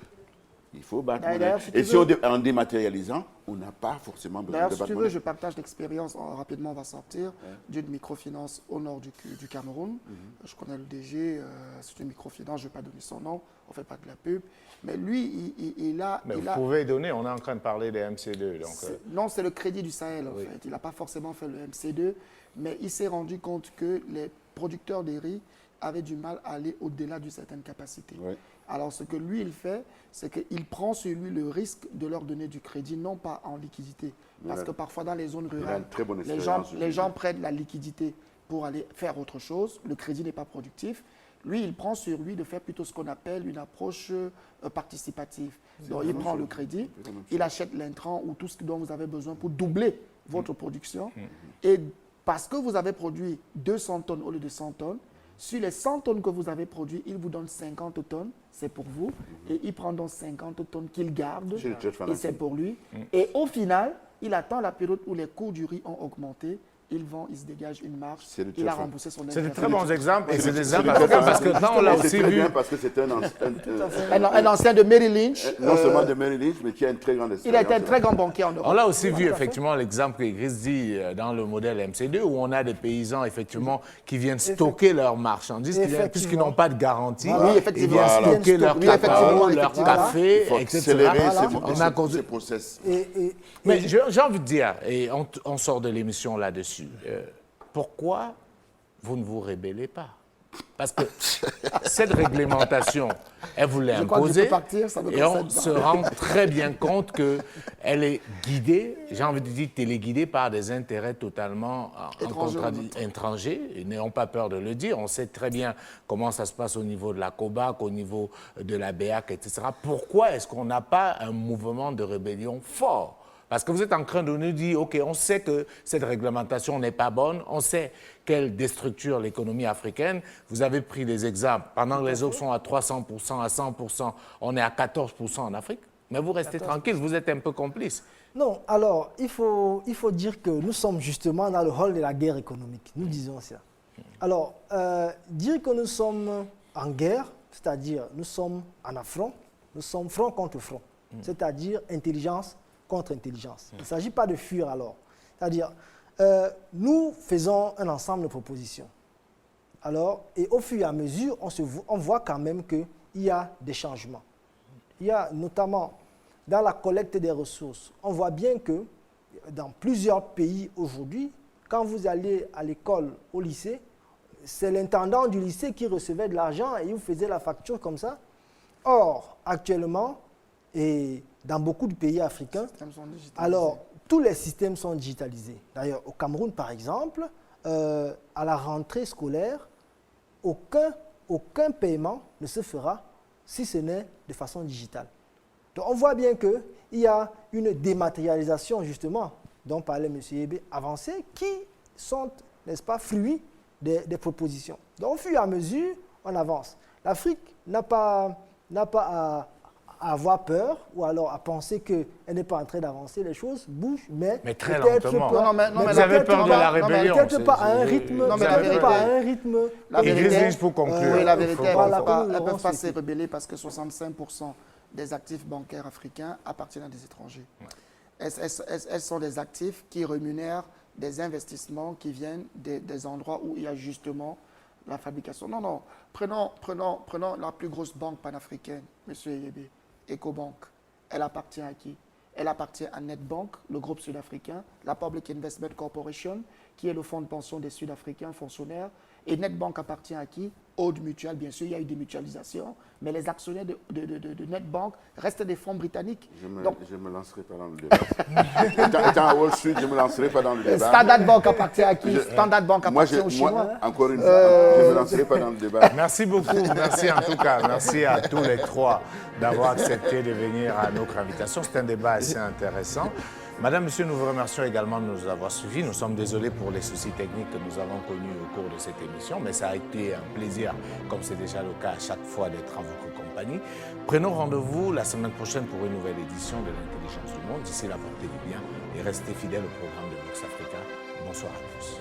il faut battre. Et si en dématérialisant, on n'a pas forcément besoin de battre. D'ailleurs, si tu veux, je partage l'expérience, rapidement on va sortir, d'une microfinance au nord du Cameroun. Je connais le DG, c'est une microfinance, je ne vais pas donner son nom, on ne fait pas de la pub. Mais lui, il a... Mais vous pouvez donner, on est en train de parler des MC2. Donc, non, c'est le Crédit du Sahel, en fait. Il n'a pas forcément fait le MC2, mais il s'est rendu compte que les producteurs de riz avaient du mal à aller au-delà d'une certaine capacité. Oui. Alors, ce que lui, il fait, c'est qu'il prend sur lui le risque de leur donner du crédit, non pas en liquidité. Parce que parfois, dans les zones rurales, les gens prennent la liquidité pour aller faire autre chose. Le crédit n'est pas productif. Lui, il prend sur lui de faire plutôt ce qu'on appelle une approche participative. Donc, il prend le crédit, il achète l'intrant ou tout ce dont vous avez besoin pour doubler votre production. Et parce que vous avez produit 200 tonnes au lieu de 100 tonnes, sur les 100 tonnes que vous avez produit, il vous donne 50 tonnes, c'est pour vous. Et il prend donc 50 tonnes qu'il garde, et c'est pour lui. Et au final, il attend la période où les coûts du riz ont augmenté. Il vend, il se dégage une marge, il a remboursé son C'est de intérêt. très bons exemples. Et c'est des exemples parce que là, on l'a aussi vu. Parce que c'est un ancien de Merrill Lynch. Non seulement de Merrill Lynch, mais qui a une très grande expérience. Il a été un très grand banquier en Europe. On l'a aussi vu effectivement l'exemple que Chris dit dans le modèle MC2 où on a des paysans effectivement qui viennent stocker leurs marchandises puisqu'ils n'ont pas de garantie. Oui, ils viennent stocker leur cacao, leur café, etc. Ces process. Mais j'ai envie de dire, et on sort de l'émission là-dessus, pourquoi vous ne vous rébellez pas? Parce que cette réglementation, elle vous l'a imposée et on se rend très bien compte qu'elle est guidée, j'ai envie de dire téléguidée par des intérêts totalement étrangers. Ils n'ayons pas peur de le dire. On sait très bien comment ça se passe au niveau de la COBAC, au niveau de la BEAC, etc. Pourquoi est-ce qu'on n'a pas un mouvement de rébellion fort? Parce que vous êtes en train de nous dire, OK, on sait que cette réglementation n'est pas bonne, on sait qu'elle déstructure l'économie africaine. Vous avez pris des exemples. Pendant que les autres sont à 300%, à 100%, on est à 14% en Afrique. Mais vous restez tranquille, vous êtes un peu complice. Non, alors, il faut dire que nous sommes justement dans le hall de la guerre économique. Nous disons ça. Alors, dire que nous sommes en guerre, c'est-à-dire nous sommes en affront, nous sommes front contre front, c'est-à-dire intelligence contre intelligence. Il ne s'agit pas de fuir alors. C'est-à-dire, nous faisons un ensemble de propositions. Alors, et au fur et à mesure, on voit quand même qu'il y a des changements. Il y a notamment dans la collecte des ressources. On voit bien que dans plusieurs pays aujourd'hui, quand vous allez à l'école, au lycée, c'est l'intendant du lycée qui recevait de l'argent et il vous faisait la facture comme ça. Or, actuellement, et dans beaucoup de pays africains, alors tous les systèmes sont digitalisés. D'ailleurs, au Cameroun, par exemple, à la rentrée scolaire, aucun paiement ne se fera si ce n'est de façon digitale. Donc on voit bien qu'il y a une dématérialisation, justement, dont parlait M. Yébé, avancée, qui sont, n'est-ce pas, fruits des propositions. Donc au fur et à mesure, on avance. L'Afrique n'a pas à avoir peur ou alors à penser qu'elle n'est pas en train d'avancer, les choses bougent, mais très lentement. Vous avez peur de la rébellion. Peut-être pas à un rythme. La vérité, pour conclure. Oui, la vérité, elles ne peuvent pas se rebeller parce que 65% des actifs bancaires africains appartiennent à des étrangers. Elles sont des actifs qui rémunèrent des investissements qui viennent des endroits où il y a justement la fabrication. Non, prenons la plus grosse banque panafricaine, M. Yébé. Ecobank, elle appartient à qui? Elle appartient à Netbank, le groupe sud-africain, la Public Investment Corporation, qui est le fonds de pension des Sud-Africains fonctionnaires, Et Netbank appartient à qui? Old Mutual, bien sûr, il y a eu des mutualisations, mais les actionnaires de Netbank restent des fonds britanniques. Je ne me lancerai pas dans le débat. Étant à Wall Street, je ne me lancerai pas dans le débat. Standard Bank appartient à qui? Standard Bank appartient aux Chinois. Encore une fois, je ne me lancerai pas dans le débat. Merci beaucoup, merci en tout cas, merci à tous les trois d'avoir accepté de venir à notre invitation. C'est un débat assez intéressant. Madame, Monsieur, nous vous remercions également de nous avoir suivis. Nous sommes désolés pour les soucis techniques que nous avons connus au cours de cette émission, mais ça a été un plaisir, comme c'est déjà le cas à chaque fois, d'être en votre compagnie. Prenons rendez-vous la semaine prochaine pour une nouvelle édition de l'Intelligence du Monde. D'ici là, portez-vous bien et restez fidèles au programme de Vox Africa. Bonsoir à tous.